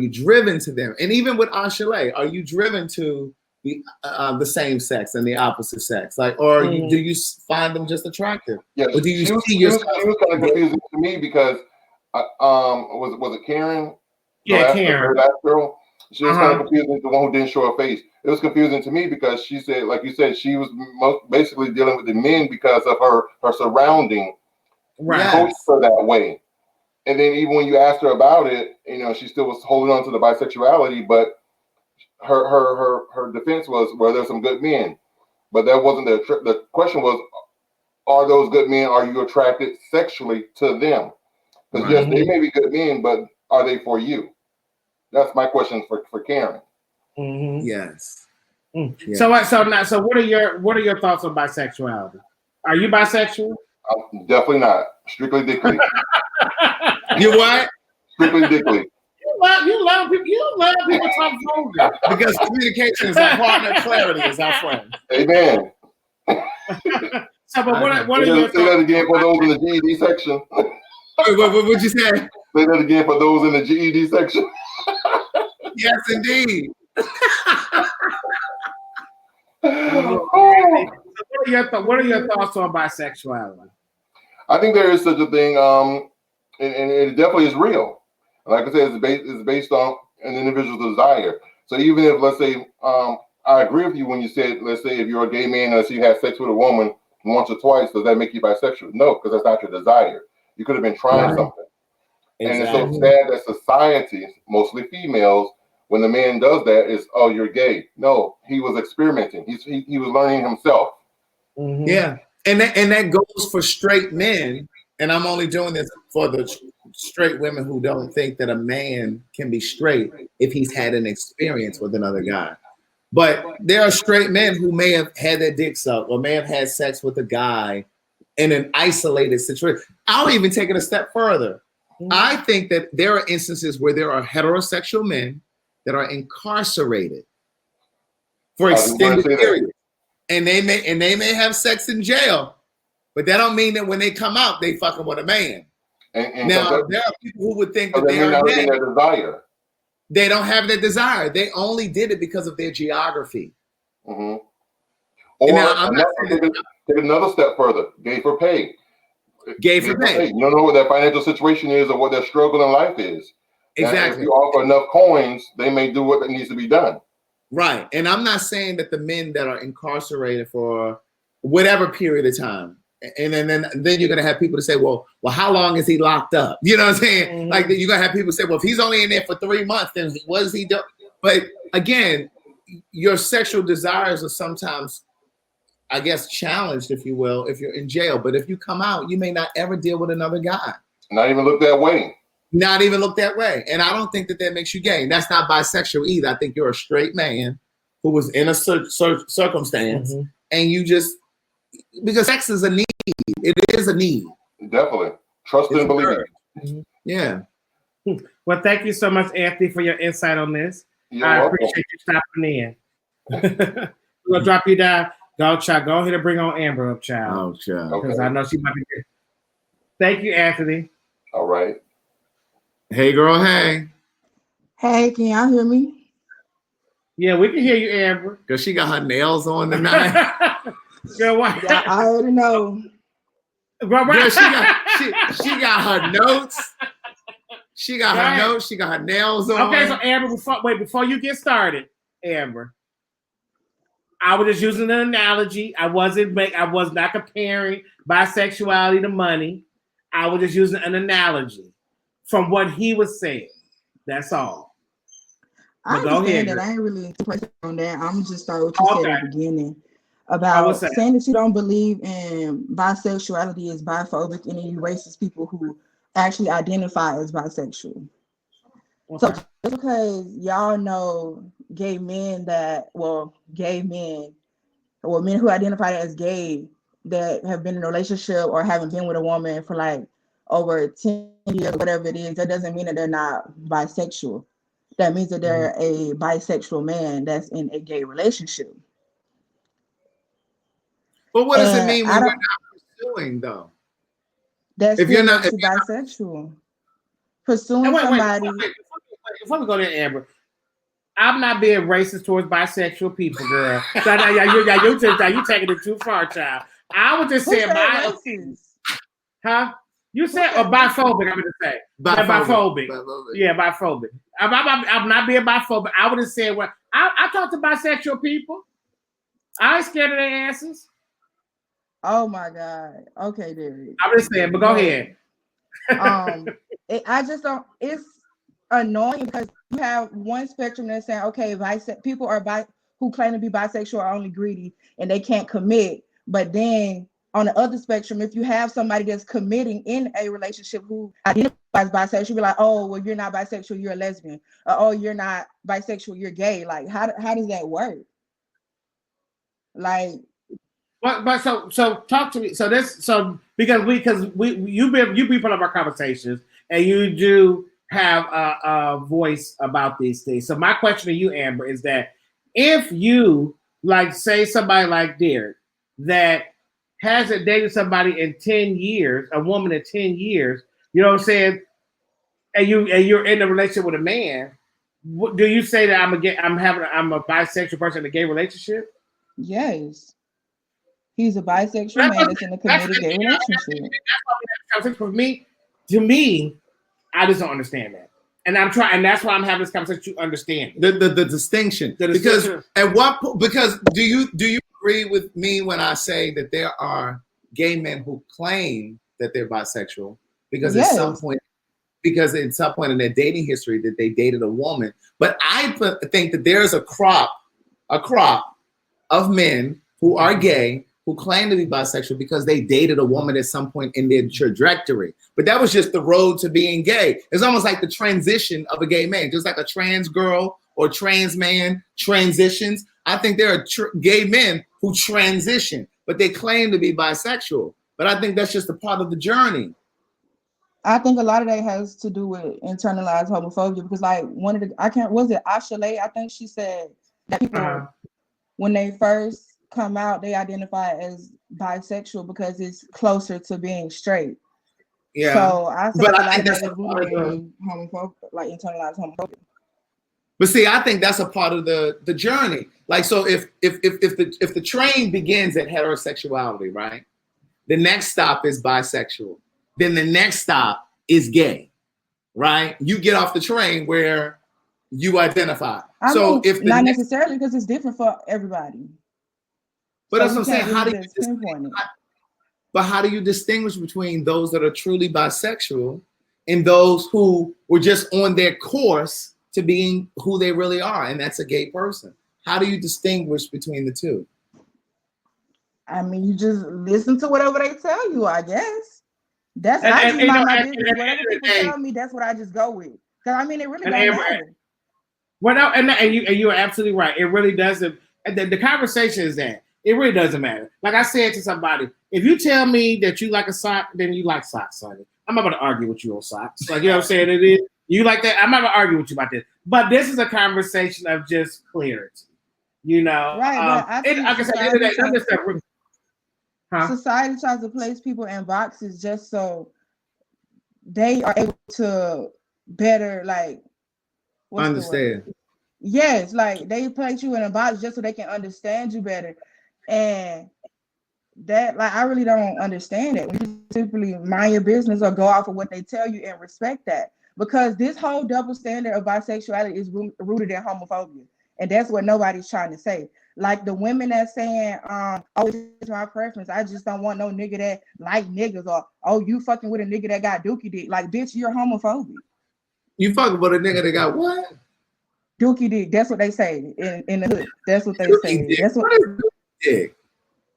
driven to them? And even with Ashale, are you driven to the same sex and the opposite sex? Like, or do you find them just attractive? Yeah, or do you she was kind of confusing to me because was it Karen? Yeah, Karen. The last girl. She was kind of confusing, the one who didn't show her face. It was confusing to me because she said, like you said, she was basically dealing with the men because of her surrounding coached her that way. And then even when you asked her about it, you know, she still was holding on to the bisexuality, but her defense was, well, there's some good men. But that wasn't the question was, are those good men, are you attracted sexually to them? Because yes, they may be good men, but are they for you? That's my question for Karen. Yes. Yeah. So what are your thoughts on bisexuality? Are you bisexual? I'm definitely not. Strictly dickly. You what? Strictly dickly. You love people talk vulgar. Because communication is our partner, clarity is our friend. Amen. So, but what are your thoughts? Say that again for those in the GED section. What'd you say? Say that again for those in the GED section. Yes, indeed. What are your thoughts on bisexuality? I think there is such a thing, and it definitely is real. Like I said, it's based on an individual's desire. So even if, let's say, I agree with you when you said, let's say if you're a gay man, let's say you have sex with a woman once or twice, does that make you bisexual? No, because that's not your desire. You could have been trying something. Exactly. And it's so sad that society, mostly females, when the man does that, is, oh, you're gay. No, he was experimenting. He was learning himself. Yeah, and that goes for straight men. And I'm only doing this for the straight women who don't think that a man can be straight if he's had an experience with another guy. But there are straight men who may have had their dick sucked or may have had sex with a guy in an isolated situation. I'll even take it a step further. I think that there are instances where there are heterosexual men that are incarcerated for extended periods. And they may have sex in jail, but that don't mean that when they come out, they fucking with a man. And now, there are people who would think that they are gay. Desire. They don't have that desire. They only did it because of their geography. Or take another step further, gay for pay. Gay for pay. You don't know what their financial situation is or what their struggle in life is. Exactly. And if you offer enough coins, they may do what needs to be done. Right. And I'm not saying that the men that are incarcerated for whatever period of time, and then you're going to have people to say, well, how long is he locked up? You know what I'm saying? Like you're going to have people say, well, if he's only in there for 3 months, then what does he do? But again, your sexual desires are sometimes, I guess, challenged, if you will, if you're in jail. But if you come out, you may not ever deal with another guy. Not even look that way. Not even look that way. And I don't think that makes you gay. And that's not bisexual either. I think you're a straight man who was in a circumstance and you just, because sex is a need. It is a need. Definitely. Trust and believe. Yeah. Well, thank you so much, Anthony, for your insight on this. I appreciate you stopping in. We're going to drop you down. Go ahead and bring on Amber up, child. Oh, child. Because I know she might be good. Thank you, Anthony. All right. Hey, girl, hey. Hey, can y'all hear me? Yeah, we can hear you, Amber. Because she got her nails on tonight. Girl, what? Yeah, I already know. Girl, she got her notes. She got her notes. She got her nails on. Okay, so Amber, before you get started, Amber, I was just using an analogy. I was not comparing bisexuality to money. I was just using an analogy from what he was saying. That's all. I understand that. I ain't really on that. I'm just start what you said at the beginning about saying that you don't believe in bisexuality is biphobic and it erases people who actually identify as bisexual. Okay. So just because y'all know men who identify as gay that have been in a relationship or haven't been with a woman for like over 10 years, whatever it is, that doesn't mean that they're not bisexual. That means that they're a bisexual man that's in a gay relationship. But what does it mean when we're not pursuing, though? That's if you're not bisexual. pursuing somebody. Before we go there, Amber, I'm not being racist towards bisexual people, girl. So you taking it too far, child. I was just saying racist. Huh? You said or biphobic? I'm gonna say biphobic. Yeah, biphobic. I'm not being biphobic. I would have said what I talk to bisexual people. I ain't scared of their asses. Oh my God. Okay, Derek. I'm just saying, but go ahead. I just don't. It's annoying because you have one spectrum that's saying, okay, people who claim to be bisexual are only greedy and they can't commit. But then on the other spectrum, if you have somebody that's committing in a relationship who identifies bisexual, you're like, oh, well, you're not bisexual, you're a lesbian. Or, oh, you're not bisexual, you're gay. Like, how does that work? Like, but so talk to me. So because you be part of our conversations and you do have a voice about these things. So my question to you, Amber, is that if you like say somebody like Derek that hasn't dated somebody in 10 years, a woman in 10 years, you know what I'm saying, and you're in a relationship with a man, do you say that I'm a bisexual person in a gay relationship? Yes. He's a bisexual man that's in a committed gay relationship. To me, I just don't understand that. And I'm trying, and that's why I'm having this conversation to understand the distinction. Because do you agree with me when I say that there are gay men who claim that they're bisexual because at some point in their dating history that they dated a woman. But I think that there's a crop of men who are gay who claim to be bisexual because they dated a woman at some point in their trajectory. But that was just the road to being gay. It's almost like the transition of a gay man, just like a trans girl or trans man transitions. I think there are gay men who transition, but they claim to be bisexual. But I think that's just a part of the journey. I think a lot of that has to do with internalized homophobia because, like, Ashley? I think she said that people, when they first come out, they identify as bisexual because it's closer to being straight. Yeah. So I think a lot of that is rooted in homophobia, like internalized homophobia. But see, I think that's a part of the journey. Like, so if the train begins at heterosexuality, right? The next stop is bisexual. Then the next stop is gay, right? You get off the train where you identify. Not necessarily because it's different for everybody. But that's what I'm saying. How do you distinguish between those that are truly bisexual and those who were just on their course to being who they really are, and that's a gay person? How do you distinguish between the two? I mean, you just listen to whatever they tell you, I guess. That's my business. Whatever people tell me, that's what I just go with. Because I mean, it really don't matter. Well, no, and you're absolutely right. It really doesn't. The conversation is that it really doesn't matter. Like I said to somebody, if you tell me that you like a sock, then you like socks, honey. I'm not going to argue with you on socks. Like, you know what I'm saying? It is. You like that? I'm not going to argue with you about this. But this is a conversation of just clarity. You know? Right. Society tries to place people in boxes just so they are able to better, like, understand. Yes, like they place you in a box just so they can understand you better. And that, like, I really don't understand it. You simply mind your business or go off of what they tell you and respect that. Because this whole double standard of bisexuality is rooted in homophobia. And that's what nobody's trying to say. Like the women that's saying, oh, it's my preference. I just don't want no nigga that like niggas. Or, oh, you fucking with a nigga that got dookie dick. Like, bitch, you're homophobic. You fucking with a nigga that got what? Dookie dick. That's what they say in the hood. That's what they say. Dick. That's what is dookie dick?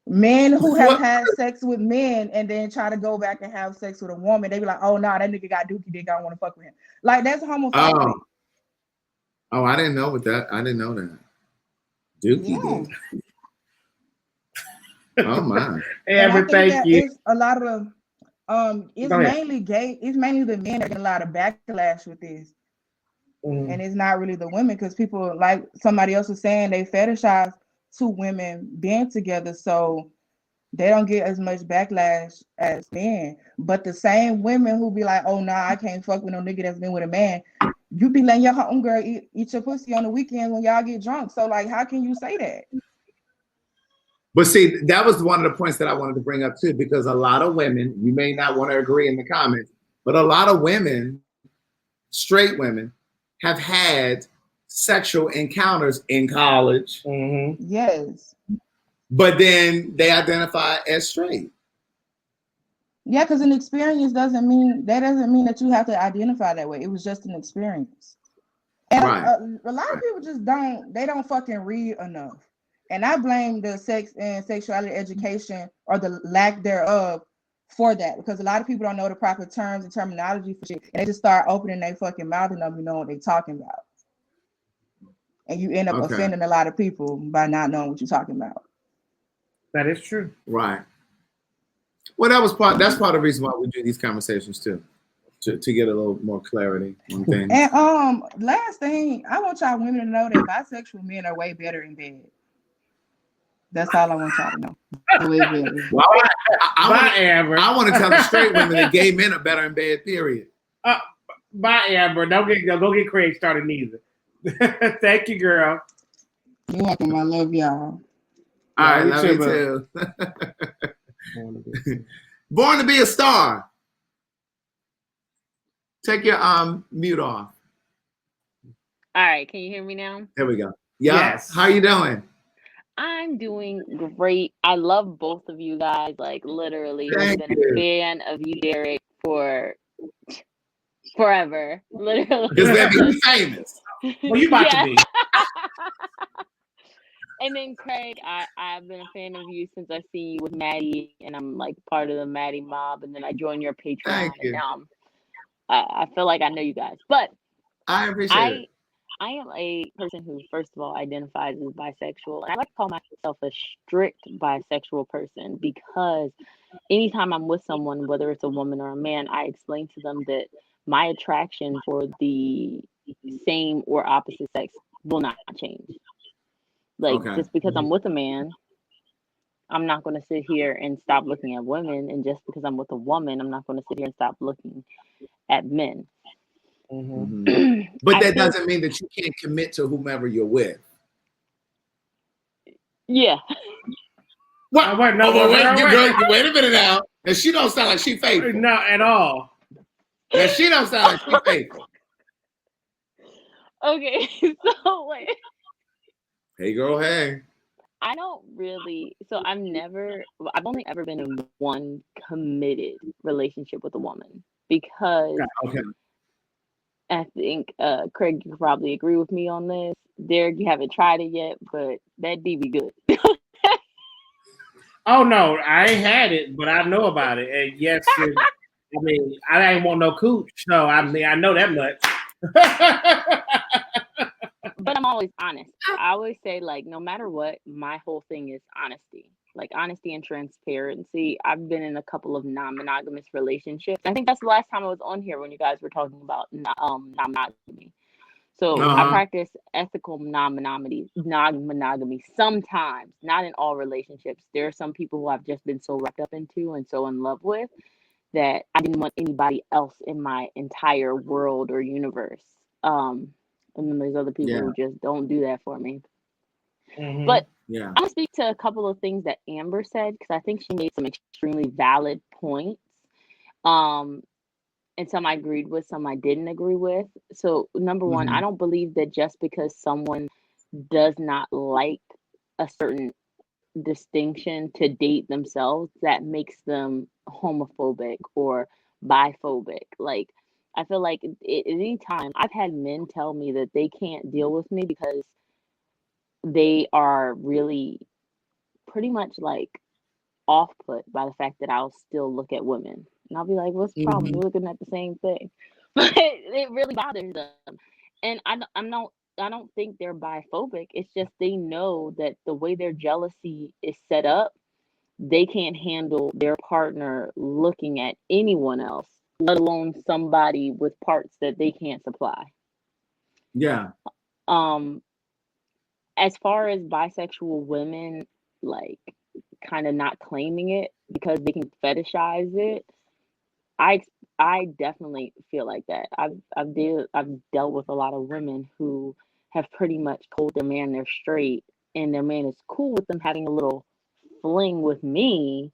Men who have had sex with men and then try to go back and have sex with a woman, they be like, oh, nah, that nigga got dookie dick. I don't want to fuck with him. Like, that's homophobic. Oh, I didn't know that. I didn't know that. Dookie dick. Oh, my. Amber, thank you. It's a lot of, it's mainly gay. It's mainly the men that get a lot of backlash with this. And it's not really the women because people, like somebody else was saying, they fetishize two women being together. So they don't get as much backlash as men. But the same women who be like, oh, nah, I can't fuck with no nigga that's been with a man, you be letting your homegirl eat your pussy on the weekend when y'all get drunk. So, like, how can you say that? But see, that was one of the points that I wanted to bring up too, because a lot of women, you may not want to agree in the comments, but a lot of women, straight women, have had sexual encounters in college. Mm-hmm. Yes. But then they identify as straight. Yeah, because an experience doesn't mean that you have to identify that way. It was just an experience. And a lot of people just don't fucking read enough. And I blame the sex and sexuality education or the lack thereof for that, because a lot of people don't know the proper terms and terminology for shit. And they just start opening their fucking mouth and don't know what they're talking about. And you end up offending a lot of people by not knowing what you're talking about. That is true. Right. Well, that's part of the reason why we do these conversations too. To get a little more clarity on things. And last thing, I want y'all women to know that bisexual men are way better in bed. That's all I want y'all to know. Way better. Well, I want to tell the straight women that gay men are better in bed, period. Bye, Amber. Don't get Craig started neither. Thank you, girl. You're welcome. I love y'all. All right, love you too. Born to be a star. Take your mute off. All right, can you hear me now? There we go. Yeah. Yes. How you doing? I'm doing great. I love both of you guys. Like, literally, I've been a fan of you, Derek, for forever. Literally. Because we're famous. Well, you about to be. And then Craig, I've been a fan of you since I've seen you with Maddie, and I'm like part of the Maddie mob. And then I joined your Patreon, and now I feel like I know you guys. But I appreciate it. I am a person who, first of all, identifies as bisexual. And I like to call myself a strict bisexual person, because anytime I'm with someone, whether it's a woman or a man, I explain to them that my attraction for the same or opposite sex will not change. Like, just because I'm with a man, I'm not going to sit here and stop looking at women. And just because I'm with a woman, I'm not going to sit here and stop looking at men. Mm-hmm. But that doesn't mean that you can't commit to whomever you're with. Yeah. What? Wait a minute now. And she don't sound like she faithful. Not at all. Now she don't sound like she faithful. Okay, so wait. Hey girl, hey. I don't really. So I've only ever been in one committed relationship with a woman, because. Okay. I think Craig, you could probably agree with me on this. Derek, you haven't tried it yet, but that D be good. Oh no, I ain't had it, but I know about it. And yes, I mean, I ain't want no cooch. So I mean, I know that much. But I'm always honest. I always say, like, no matter what, my whole thing is honesty. Like, honesty and transparency. I've been in a couple of non-monogamous relationships. I think that's the last time I was on here when you guys were talking about non-monogamy. So I practice ethical non-monogamy sometimes, not in all relationships. There are some people who I've just been so wrapped up into and so in love with that I didn't want anybody else in my entire world or universe. And then there's other people who just don't do that for me. Mm-hmm. But I'm going to speak to a couple of things that Amber said, because I think she made some extremely valid points. And some I agreed with, some I didn't agree with. So number one, I don't believe that just because someone does not like a certain distinction to date themselves, that makes them homophobic or biphobic. Like, I feel like at any time I've had men tell me that they can't deal with me because they are really pretty much like off put by the fact that I'll still look at women. And I'll be like, what's the problem? We're looking at the same thing. But it really bothers them. And I don't think they're biphobic. It's just they know that the way their jealousy is set up, they can't handle their partner looking at anyone else, let alone somebody with parts that they can't supply. Yeah. As far as bisexual women, like, kind of not claiming it because they can fetishize it. I definitely feel like that. I've dealt with a lot of women who have pretty much told their man they're straight, and their man is cool with them having a little fling with me,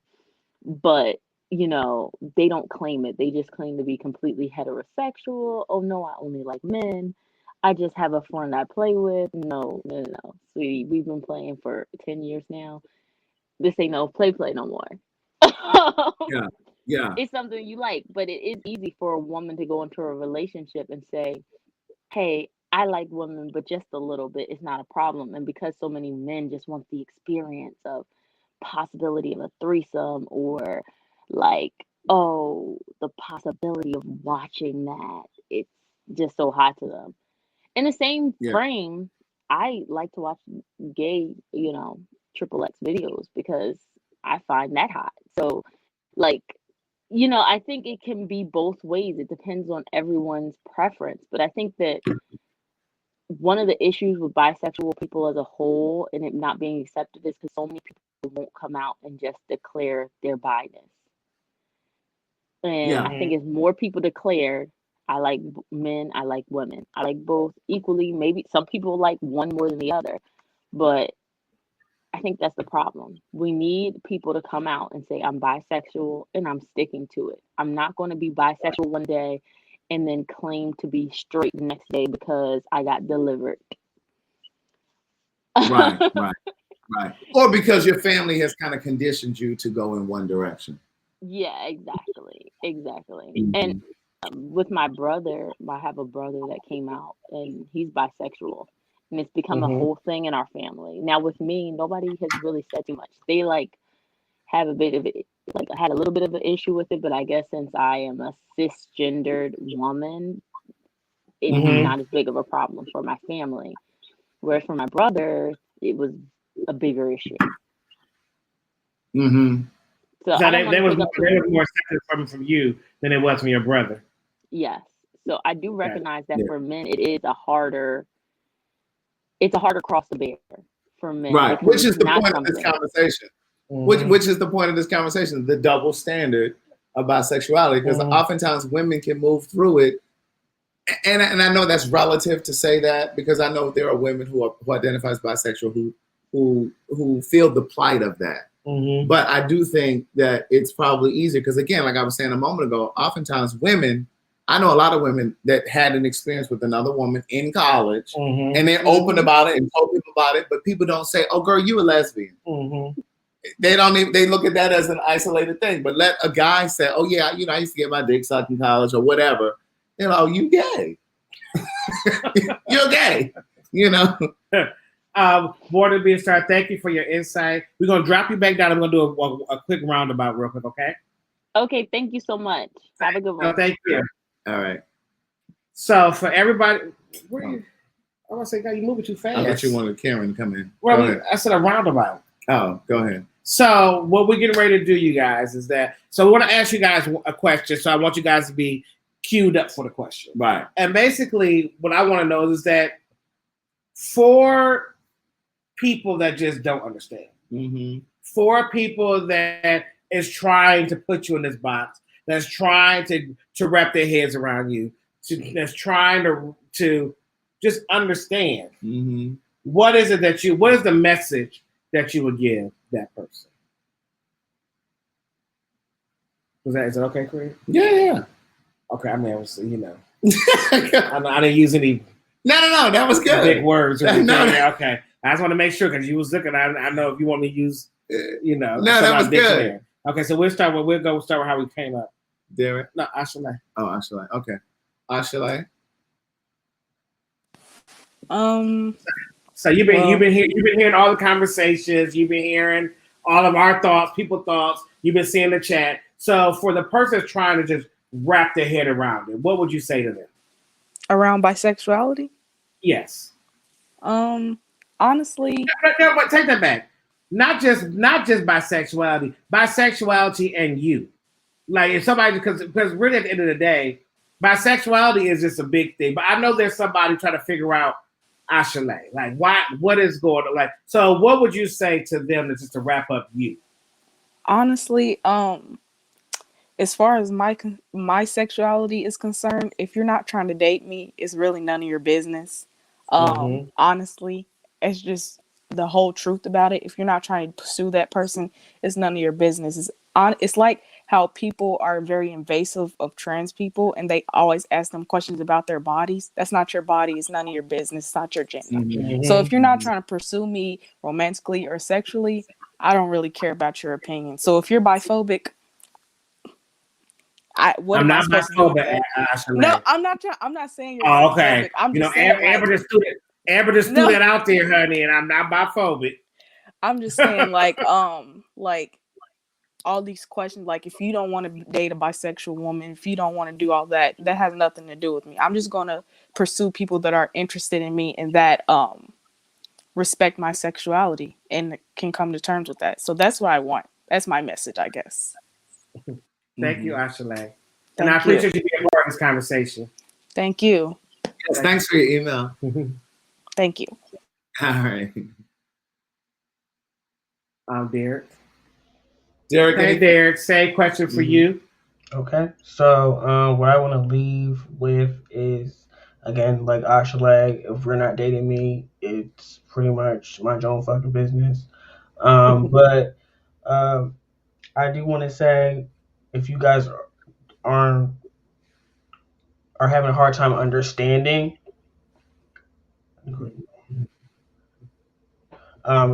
but they don't claim it. They just claim to be completely heterosexual. Oh no, I only like men. I just have a friend I play with. No, sweetie, we've been playing for 10 years now. This ain't no play no more. Yeah. It's something you like, but it is easy for a woman to go into a relationship and say, hey, I like women, but just a little bit is not a problem. And because so many men just want the experience of possibility of a threesome, or like, oh, the possibility of watching that, it's just so hot to them. In the same frame, I like to watch gay, triple X videos because I find that hot. So, like, I think it can be both ways. It depends on everyone's preference. But I think that one of the issues with bisexual people as a whole and it not being accepted is because so many people won't come out and just declare their bi-ness. And I think as more people declare, I like men, I like women, I like both equally. Maybe some people like one more than the other, but I think that's the problem. We need people to come out and say, I'm bisexual and I'm sticking to it. I'm not going to be bisexual one day and then claim to be straight the next day because I got delivered. Right. Or because your family has kind of conditioned you to go in one direction. Yeah, exactly. Mm-hmm. And with my brother, I have a brother that came out and he's bisexual. And it's become a whole thing in our family. Now with me, nobody has really said too much. They have a bit of it, I had a little bit of an issue with it, but I guess since I am a cisgendered woman, it's not as big of a problem for my family. Whereas for my brother, it was a bigger issue. So they was more accepted from you than it was from your brother. Yes. So I do recognize that for men, it is a harder cross to bear for men. Right. Which is the point of this conversation. Which is the point of this conversation, the double standard of bisexuality, because oftentimes women can move through it. And I know that's relative to say that, because I know there are women who identify as bisexual who feel the plight of that. But I do think that it's probably easier because, again, like I was saying a moment ago, oftentimes women, I know a lot of women that had an experience with another woman in college and they're open about it and told people about it, but people don't say, oh, girl, you a lesbian. They don't even, they look at that as an isolated thing. But let a guy say, oh, yeah, I used to get my dick sucked in college or whatever. You gay. You're gay, More to be started. Thank you for your insight. We're going to drop you back down. I'm going to do a quick roundabout real quick, okay? Okay, thank you so much. Have a good one. No, thank you. All right. So for everybody, I want to say, God, you moving too fast. I thought you wanted Karen to come in. Well, I said a roundabout. Oh, go ahead. So what we're getting ready to do, you guys, is that, so I want to ask you guys a question. So I want you guys to be queued up for the question. Right. And basically what I want to know is that for people that just don't understand, for people that is trying to put you in this box, that's trying to wrap their heads around you, that's trying to just understand, what is the message that you would give that person? Is that okay, Craig? Yeah. Okay, I mean, I didn't use any. No, that was good. Big words. No. Okay, I just want to make sure because you was looking. I know if you want me to use, No, that was good. Okay, so we'll start with how we came up. Derek? No, Ashalai. Oh, Ashalai. Okay, Ashalai. So you've been hearing all the conversations. You've been hearing all of our thoughts, people's thoughts. You've been seeing the chat. So for the person that's trying to just wrap their head around it, what would you say to them? Around bisexuality? Yes. Honestly, no, but take that back. Not just bisexuality and you. Like if somebody, because really at the end of the day, bisexuality is just a big thing. But I know there's somebody trying to figure out Ashalai, like what is going on? Like, so what would you say to them just to wrap up you? Honestly, as far as my sexuality is concerned, if you're not trying to date me, it's really none of your business. Honestly, it's just the whole truth about it. If you're not trying to pursue that person, it's none of your business. It's like how people are very invasive of trans people and they always ask them questions about their bodies. That's not your body. It's none of your business. It's not your gender. So if you're not trying to pursue me romantically or sexually, I don't really care about your opinion. So if you're biphobic, what am I supposed to do with that? No, I'm not. I'm not saying you're biphobic. Okay. I'm just saying, Amber just threw that out there, honey, and I'm not biphobic. I'm just saying, like all these questions, like if you don't want to date a bisexual woman, if you don't want to do all that, that has nothing to do with me. I'm just gonna pursue people that are interested in me and that respect my sexuality and can come to terms with that. So that's what I want. That's my message, I guess. Thank you, Ashley. And I appreciate you being part of this conversation. Thank you. Yes, thanks for your email. Thank you. All right. Derek. Hey, Derek, same question for you. Okay. So what I want to leave with is, again, like Ashalag, if we're not dating me, it's pretty much my own fucking business. But I do want to say, if you guys are having a hard time understanding, if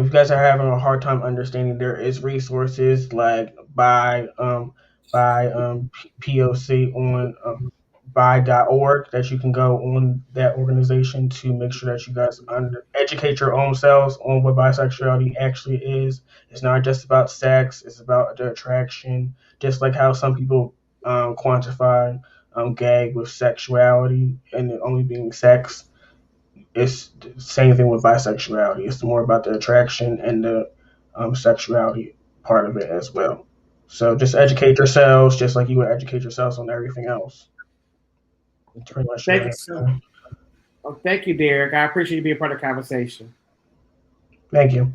you guys are having a hard time understanding, there is resources like by POC on by.org that you can go on that organization to make sure that you guys educate your own selves on what bisexuality actually is. It's not just about sex, it's about the attraction, just like how some people quantify gay with sexuality and it only being sex. It's the same thing with bisexuality. It's more about the attraction and the sexuality part of it as well. So just educate yourselves, just like you would educate yourselves on everything else. It's pretty much Thank you. Thank you, Derek. I appreciate you being part of the conversation. Thank you.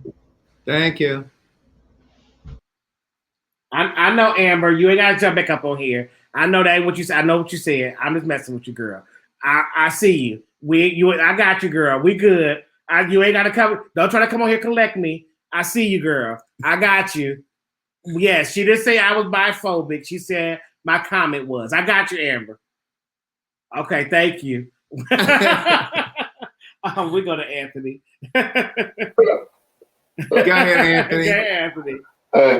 Thank you. I know, Amber, you ain't gotta jump back up on here. I know that ain't what you said. I know what you said. I'm just messing with you, girl. I see you. I got you, girl. We good. You ain't gotta come. Don't try to come on here collect me. I see you, girl. I got you. Yes, she didn't say I was biphobic. She said my comment was. I got you, Amber. Okay, thank you. We go to Anthony. Go ahead, Anthony. Okay, Anthony.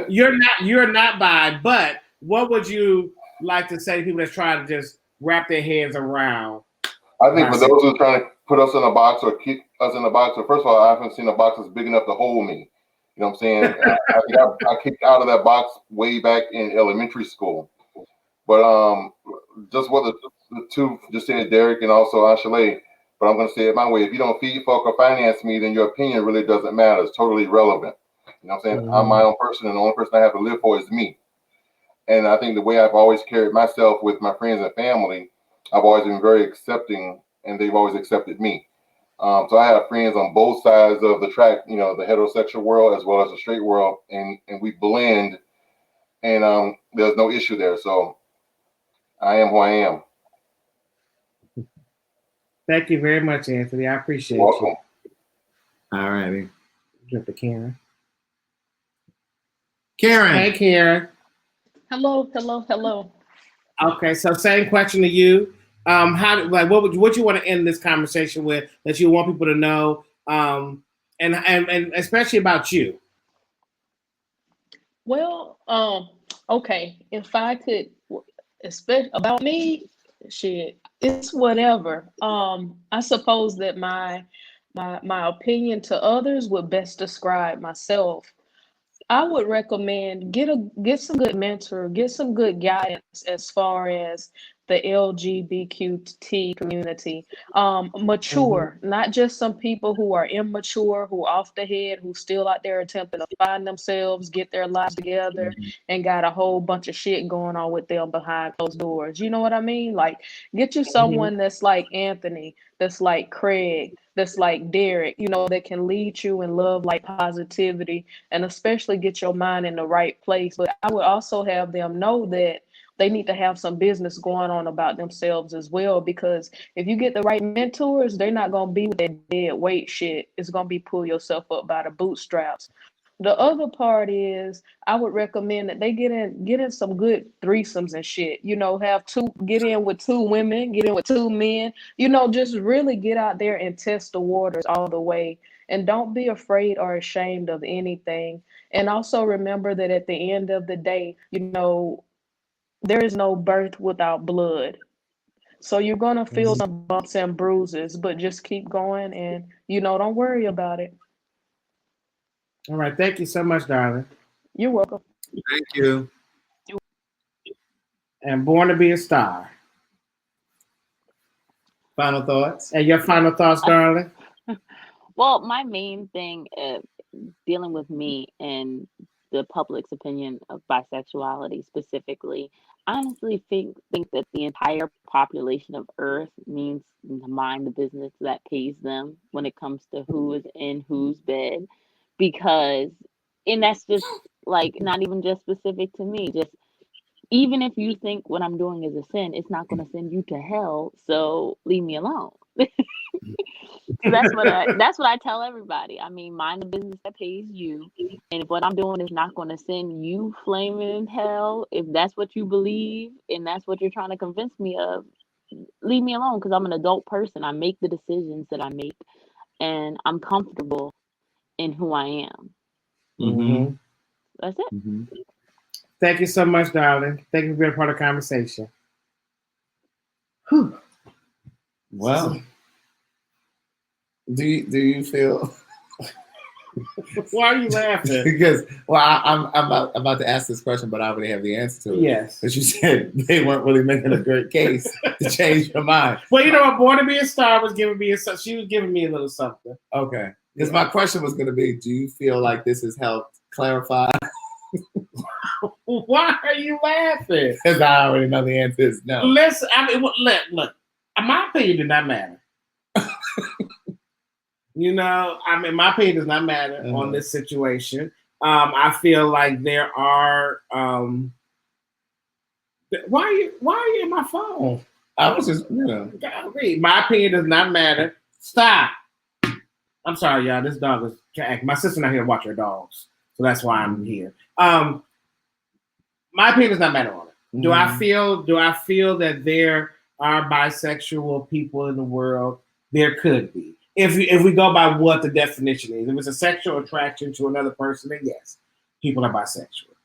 You're not bi, but what would you like to say to people that's trying to just wrap their heads around? I think for those who are trying to put us in a box or keep us in a box, so first of all, I haven't seen a box that's big enough to hold me. You know what I'm saying? I think I kicked out of that box way back in elementary school. But just what the two just said, Derek and also Ashley, but I'm going to say it my way. If you don't feed, fuck, or finance me, then your opinion really doesn't matter. It's totally irrelevant. You know what I'm saying? I'm my own person, and the only person I have to live for is me. And I think the way I've always carried myself with my friends and family, I've always been very accepting, and they've always accepted me. So I have friends on both sides of the track, you know, the heterosexual world as well as the straight world, and we blend, and there's no issue there. So I am who I am. Thank you very much, Anthony. I appreciate You're welcome. you. All righty. Jump to Karen. Karen. Hey, Karen. Hello. Okay, so same question to you. What you want to end this conversation with that you want people to know, and especially about you? Well, okay. If I could, especially about me, shit, it's whatever. I suppose that my opinion to others would best describe myself. I would recommend get some good mentor, get some good guidance as far as the LGBTQ community. Mature, not just some people who are immature, who are off the head, who still out there attempting to find themselves, get their lives together, and got a whole bunch of shit going on with them behind closed doors. You know what I mean? Like, get you someone that's like Anthony, that's like Craig, that's like Derek, you know, that can lead you in love, like positivity, and especially get your mind in the right place. But I would also have them know that they need to have some business going on about themselves as well, because if you get the right mentors, they're not going to be with that dead weight shit. It's going to be pull yourself up by the bootstraps. The other part is I would recommend that they get in some good threesomes and shit. You know, get in with 2 women, get in with 2 men. You know, just really get out there and test the waters all the way. And don't be afraid or ashamed of anything. And also remember that at the end of the day, you know, there is no birth without blood. So you're gonna feel some bumps and bruises, but just keep going and, you know, don't worry about it. All right. Thank you so much, darling. You're welcome. Thank you. And Born to Be a Star. Final thoughts? And your final thoughts, darling? Well, my main thing dealing with me and the public's opinion of bisexuality specifically, I honestly think that the entire population of Earth needs to mind the business that pays them when it comes to who is in whose bed. Because, and that's just like not even just specific to me, just even if you think what I'm doing is a sin, it's not going to send you to hell, so leave me alone. So that's what I tell everybody. I mean, mind the business that pays you, and if what I'm doing is not going to send you flaming in hell, if that's what you believe and that's what you're trying to convince me of, leave me alone, because I'm an adult person. I make the decisions that I make, and I'm comfortable in who I am. Mm-hmm. That's it. Mm-hmm. Thank you so much, darling. Thank you for being part of the conversation. Whew. Well, do you feel? Why are you laughing? Because I'm about to ask this question, but I already have the answer to it. Yes. But you said they weren't really making a great case to change your mind. Well, you know what? Born to Be a Star was giving me she was giving me a little something. Okay. Because my question was going to be, do you feel like this has helped clarify? Why are you laughing? Because I already know the answer is no. Listen, I mean, look. My opinion did not matter. You know, I mean, my opinion does not matter on this situation. I feel like there are. Why are you in my phone? I was just, you know. My opinion does not matter. Stop. I'm sorry, y'all. This dog is. My sister's not here to watch her dogs, so that's why I'm here. My opinion does not matter on it. Mm-hmm. Do I feel that there are bisexual people in the world? There could be. If we go by what the definition is. If it's a sexual attraction to another person, then yes, people are bisexual.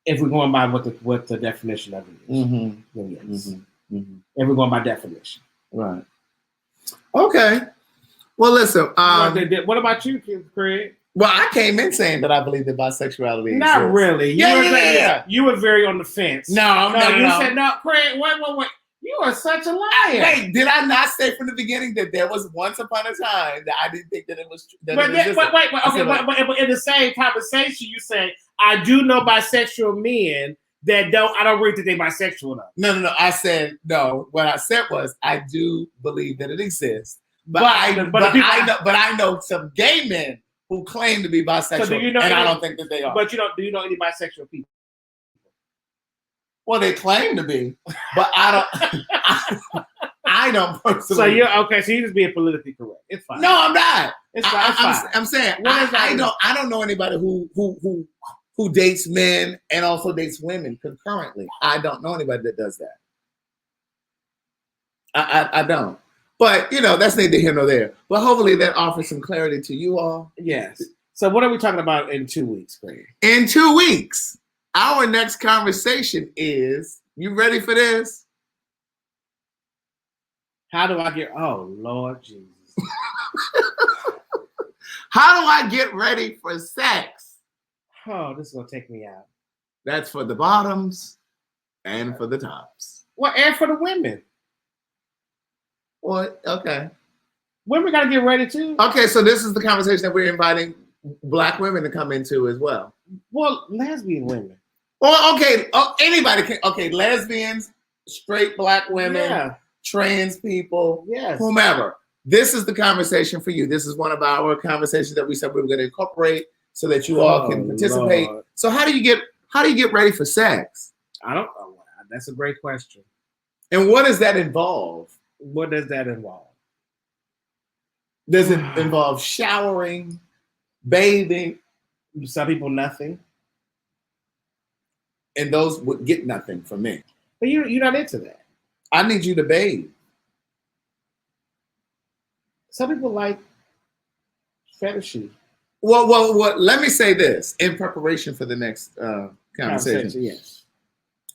If we're going by what the definition of it is, then yes. Mm-hmm. Mm-hmm. If we're going by definition. Right. Okay. Well, listen. What about you, Craig? Well, I came in saying that I believe that bisexuality exists. Not really. Yeah. You were very on the fence. No. You said no, Craig. Wait. You are such a liar. Wait, did I not say from the beginning that there was once upon a time that I didn't think that it was? But in the same conversation, you say I do know bisexual men that I don't really think they're bisexual though. No. I said no. What I said was I do believe that it exists, but I know some gay men who claim to be bisexual, and I don't think that they are. But do you know any bisexual people? Well, they claim to be, but I don't. I don't personally. So you're okay. So you just being politically correct. It's fine. No, I'm not. It's fine. I'm saying I don't know anybody who dates men and also dates women concurrently. I don't know anybody that does that. I don't. But you know, that's neither here nor there. But hopefully that offers some clarity to you all. Yes. So what are we talking about in 2 weeks, Craig? In 2 weeks. Our next conversation is, you ready for this? How do I get, oh, Lord Jesus. How do I get ready for sex? Oh, this is going to take me out. That's for the bottoms and for the tops. Well, and for the women. Well, okay. Women got to get ready too. Okay, so this is the conversation that we're inviting Black women to come into as well. Well, lesbian women. Well, okay, anybody can. Okay, lesbians, straight Black women, trans people, yes, whomever. This is the conversation for you. This is one of our conversations that we said we were going to incorporate so that you all can participate. Lord. So how do you get ready for sex? I don't know. That's a great question. And what does that involve? What does that involve? Does it involve showering, bathing? Some people nothing. And those would get nothing from me. But you're not into that. I need you to bathe. Some people like fetishy. Well, let me say this in preparation for the next conversation. Yes.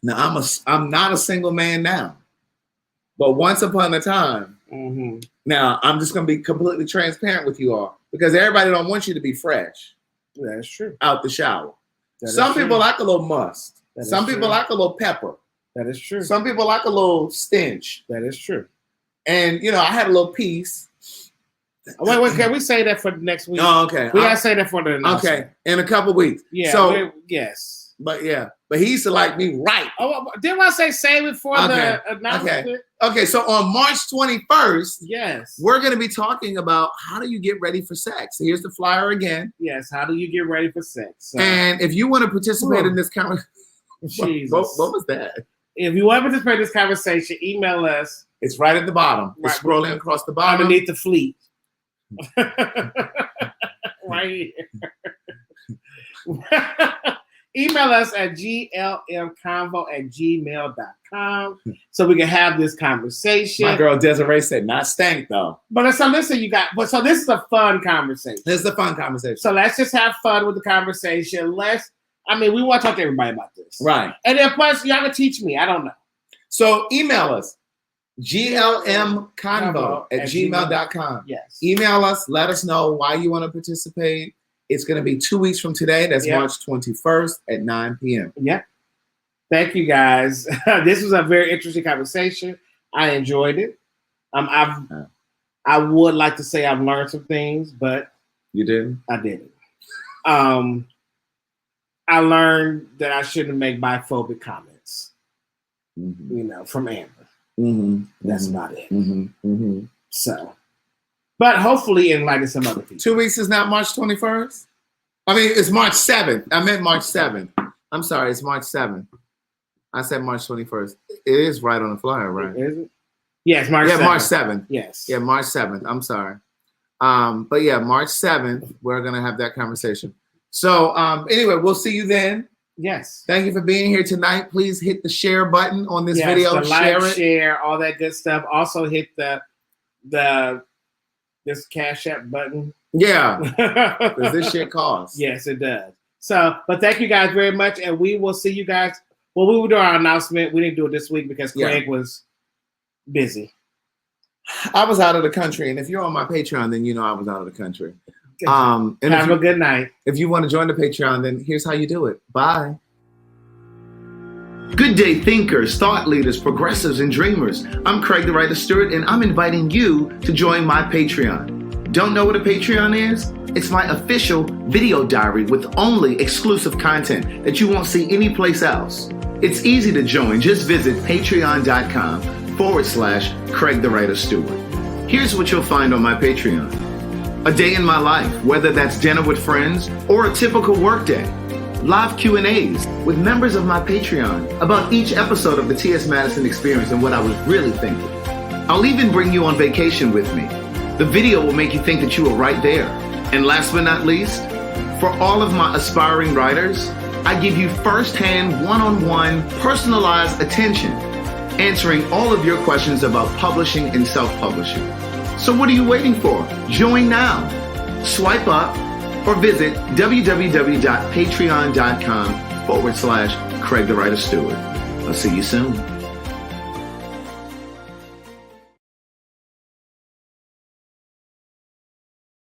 Now I'm not a single man now, but once upon a time. Mm-hmm. Now I'm just going to be completely transparent with you all because everybody don't want you to be fresh. That's true. Out the shower. Some people like a little must. Some people like a little pepper. That is true. Some people like a little stench. That is true. And I had a little piece. Wait, can we say that for next week? Oh, okay. We gotta say that for the announcement. Okay, in a couple weeks. Yeah. So yes. But he used to like me right. Oh, didn't I say save it for the announcement? Okay. So on March 21st, yes, we're going to be talking about how do you get ready for sex. So here's the flyer again. Yes, how do you get ready for sex? And if you want to participate in this conversation, what was that? If you want to participate in this conversation, email us. It's right at the bottom. It's scrolling across the bottom. Underneath the fleet. Right here. Email us at glmconvo@gmail.com so we can have this conversation. My girl Desiree said not stank though. But so listen, so this is a fun conversation. This is a fun conversation. So let's just have fun with the conversation. We want to talk to everybody about this. Right. And then plus y'all can teach me. I don't know. So email us. glmconvo@gmail.com. Yes. Email us. Let us know why you want to participate. It's going to be 2 weeks from today. That's March 21st at 9 p.m. Yeah. Thank you, guys. This was a very interesting conversation. I enjoyed it. I would like to say I've learned some things, but you did. I didn't. I learned that I shouldn't make biphobic comments. Mm-hmm. From Amber. Mm-hmm. That's about it. Mm-hmm. Mm-hmm. So, but hopefully enlighten some other people. 2 weeks is not March 21st? I mean, it's March 7th. I meant March 7th. I'm sorry, it's March 7th. I said March 21st. It is right on the flyer, right? Is it? Yes, March 7th. March 7th. Yes. Yeah, March 7th. I'm sorry. But yeah, March 7th, we're going to have that conversation. So anyway, we'll see you then. Yes. Thank you for being here tonight. Please hit the share button on this video. Share, all that good stuff. Also hit this Cash App button. Yeah. Because this shit costs. Yes, it does. So, but thank you guys very much. And we will see you guys. Well, we will do our announcement. We didn't do it this week because Craig was busy. I was out of the country. And if you're on my Patreon, then you know I was out of the country. And have a good night. If you want to join the Patreon, then here's how you do it. Bye. Good day, thinkers, thought leaders, progressives, and dreamers. I'm Craig the Writer Stewart, and I'm inviting you to join my Patreon. Don't know what a Patreon is? It's my official video diary with only exclusive content that you won't see anyplace else. It's easy to join. Just visit patreon.com/Craig the Writer Stewart. Here's what you'll find on my Patreon. A day in my life, whether that's dinner with friends or a typical workday. Live Q&As with members of my Patreon about each episode of the T.S. Madison Experience and what I was really thinking. I'll even bring you on vacation with me. The video will make you think that you were right there. And last but not least, for all of my aspiring writers, I give you firsthand, one-on-one, personalized attention, answering all of your questions about publishing and self-publishing. So what are you waiting for? Join now. Swipe up or visit www.patreon.com/Craig the Writer Stewart. I'll see you soon.